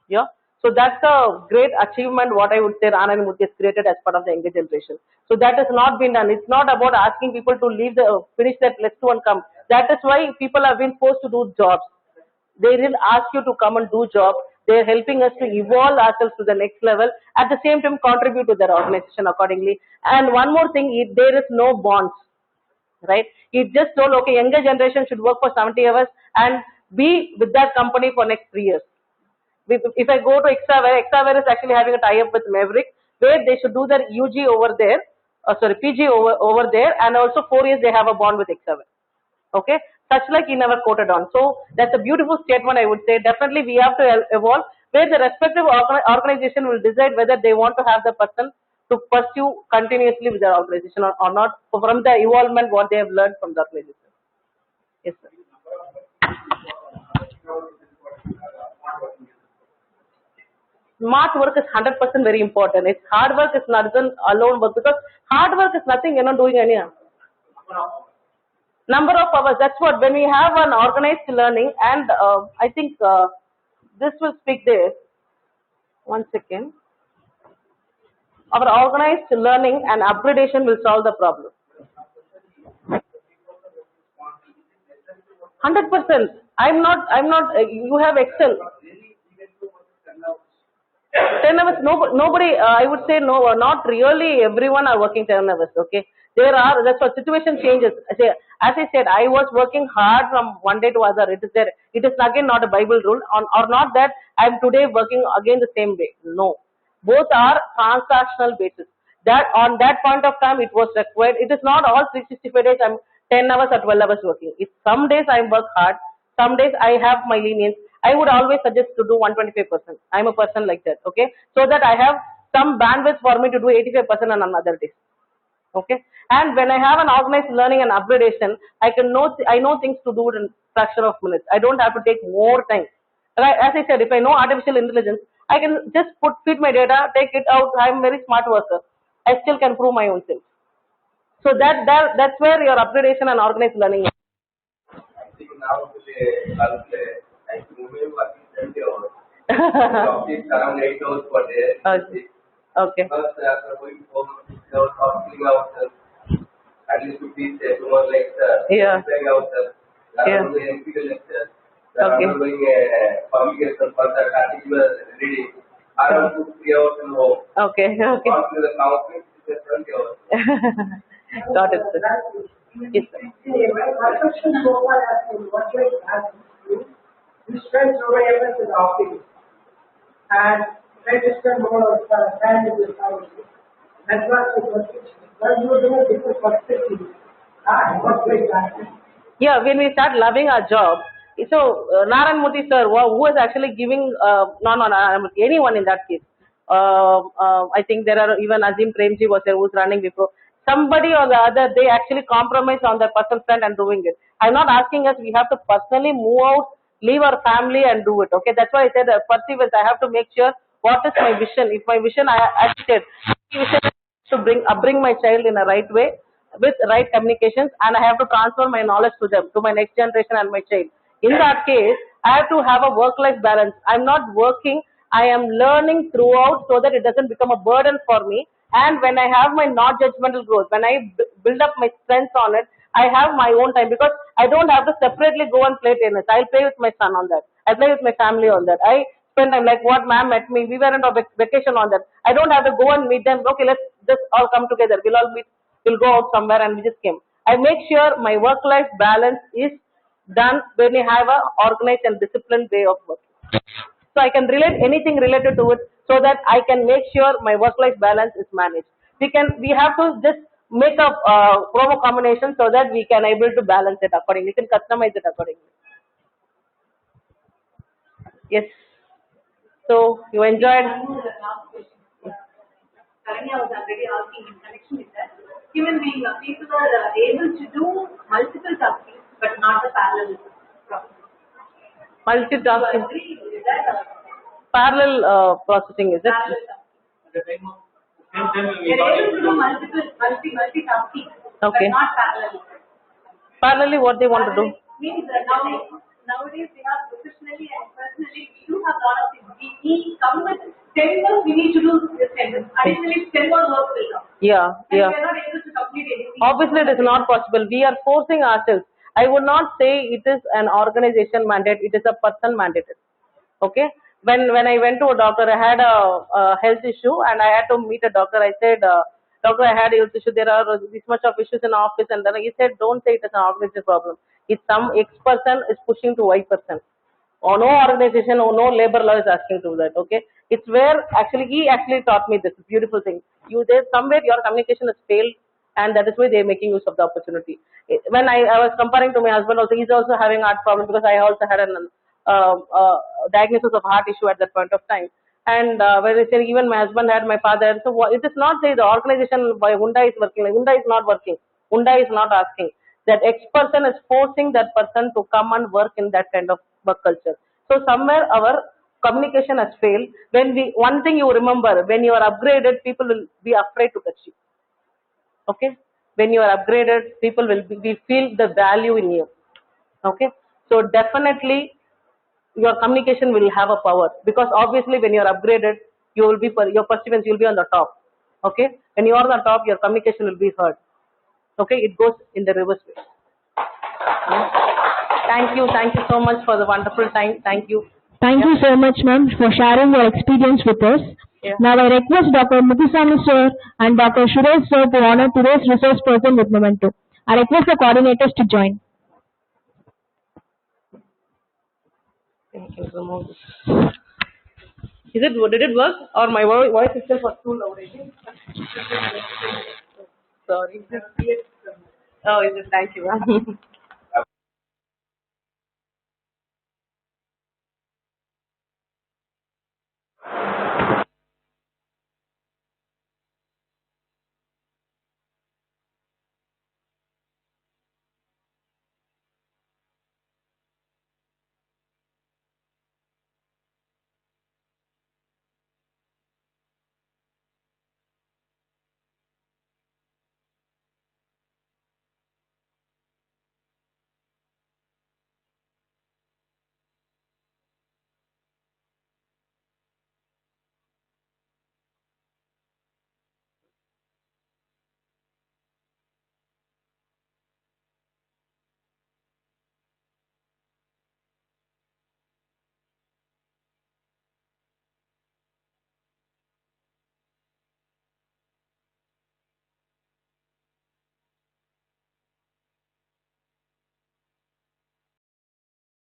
Yeah. So that's a great achievement what I would say Rana and Murthy has created as part of the younger generation. So that has not been done. It's not about asking people to leave finish that let's do and come. That is why people have been forced to do jobs. They didn't ask you to come and do job. They are helping us to evolve ourselves to the next level. At the same time, contribute to their organization accordingly. And one more thing, there is no bonds, right? It just told, okay, younger generation should work for 70 hours and be with that company for next 3 years. If I go to Hexaware is actually having a tie-up with Maverick, where they should do their UG over there, PG over there, and also 4 years they have a bond with Hexaware. Okay, such like he never quoted on. So that's a beautiful statement, I would say. Definitely we have to evolve, where the respective organization will decide whether they want to have the person to pursue continuously with their organization or not, from the involvement what they have learned from the organization. Yes, sir. Smart work is 100% very important. It's hard work is not alone work, because hard work is nothing you're not doing any. Number of hours, that's what, when we have an organized learning, and I think this will speak there. 1 second. Our organized learning and upgradation will solve the problem. 100%. I'm not, you have Excel. 10 hours, nobody, I would say no, not really everyone are working 10 hours, okay. There are, that's what situation changes. As I said, I was working hard from one day to other. It is there. It is again not a Bible rule, or not that I am today working again the same way. No. Both are transactional basis. That on that point of time it was required. It is not all 365 days I'm 10 hours or 12 hours working. If some days I work hard, some days I have my lenience. I would always suggest to do 125%. I'm a person like that, okay? So that I have some bandwidth for me to do 85% on another day. Okay, and when I have an organized learning and upgradation, I know things to do in fraction of minutes. I don't have to take more time. Right? As I said, if I know artificial intelligence, I can just feed my data, take it out. I'm a very smart worker. I still can prove my own self. So that's where your upgradation and organized learning is. I think now I think we are working 70 hours. Around 8 hours per day. Okay. First, after going home, we are talking ourselves, at least to teach tomorrow lecture, preparing ourselves, doing empirical lecture, doing publication for the article reading, around 2 3 hours in home. Okay. Once to the conference, it's 20 hours. Got it, sir. Yes, sir. My question so far has been what you have you. You spend so many hours in the office, and register more of time in the house. That's not the question. What you do is different perspective. What way that? Yeah, when we start loving our job, so Naran Murthy sir, who is actually giving, anyone in that case. I think there are even Azim Premji was there who was running before. Somebody or the other, they actually compromise on their personal front and doing it. I'm not asking us, we have to personally move out, leave our family and do it. Okay, that's why I said perseverance. I have to make sure what is my vision. If my vision, I said, vision is to bring my child in a right way with right communications, and I have to transfer my knowledge to them, to my next generation and my child. In that case, I have to have a work-life balance. I'm not working, I am learning throughout so that it doesn't become a burden for me. And when I have my not judgmental growth, when I build up my strengths on it, I have my own time, because I don't have to separately go and play tennis. I'll play with my son on that. I play with my family on that. I spend time like what ma'am met me. We were on a vacation on that. I don't have to go and meet them. Okay, let's just all come together. We'll all meet. We'll go out somewhere, and we just came. I make sure my work-life balance is done when I have a organized and disciplined way of working. So I can relate anything related to it, so that I can make sure my work-life balance is managed. We have to just make a promo combination so that we can able to balance it accordingly. We can customize it accordingly. Yes. So you enjoyed. Currently, I was already asking in connection with that. Human beings, people are able to do multiple tasks, but not the parallel process. Multitasking. Is that Parallel processing, is it? They're able to do multitasking, okay. but not parallel. Parallelly, what they want to do? Means nowadays we have professionally and personally, we do have a lot of things. We come with 10 work, we need to do this 10 work. Additionally, 10 more work will come. Yeah. And we are not able to complete anything. Obviously, it is not possible. We are forcing ourselves. I would not say it is an organization mandate, it is a person mandated. Okay. When I went to a doctor, I had a health issue and I had to meet a doctor. I said, doctor, I had a health issue. There are this much of issues in office, and then he said, don't say it is an organization problem. It's some X person is pushing to Y person. Or no organization or no labor law is asking to that. Okay, it's where actually he actually taught me this beautiful thing. You there somewhere your communication has failed, and that is why they are making use of the opportunity. When I was comparing to my husband also, he's also having heart problem because I also had an diagnosis of heart issue at that point of time. And when I said even my husband had my father, so it is not say the organization by Hyundai is working. Like Hyundai is not working. Hyundai is not asking. That X person is forcing that person to come and work in that kind of work culture. So somewhere our communication has failed. When we one thing you remember, when you are upgraded, people will be afraid to touch you. Okay, when you are upgraded, people will we feel the value in you. Okay, so definitely your communication will have a power because obviously when you are upgraded, you will be your perseverance, you will be on the top. Okay, when you are on the top, your communication will be heard. Okay, it goes in the reverse way. Thank you so much for the wonderful time. Thank you. Thank you so much, ma'am, for sharing your experience with us. Yeah. Now I request Dr. Muthuswamy sir and Dr. Suresh sir to honor today's resource person with memento. I request the coordinators to join. Thank you. Remove this. Did it work or my voice itself was too loud? I think. Sorry. Oh, is it? Thank you.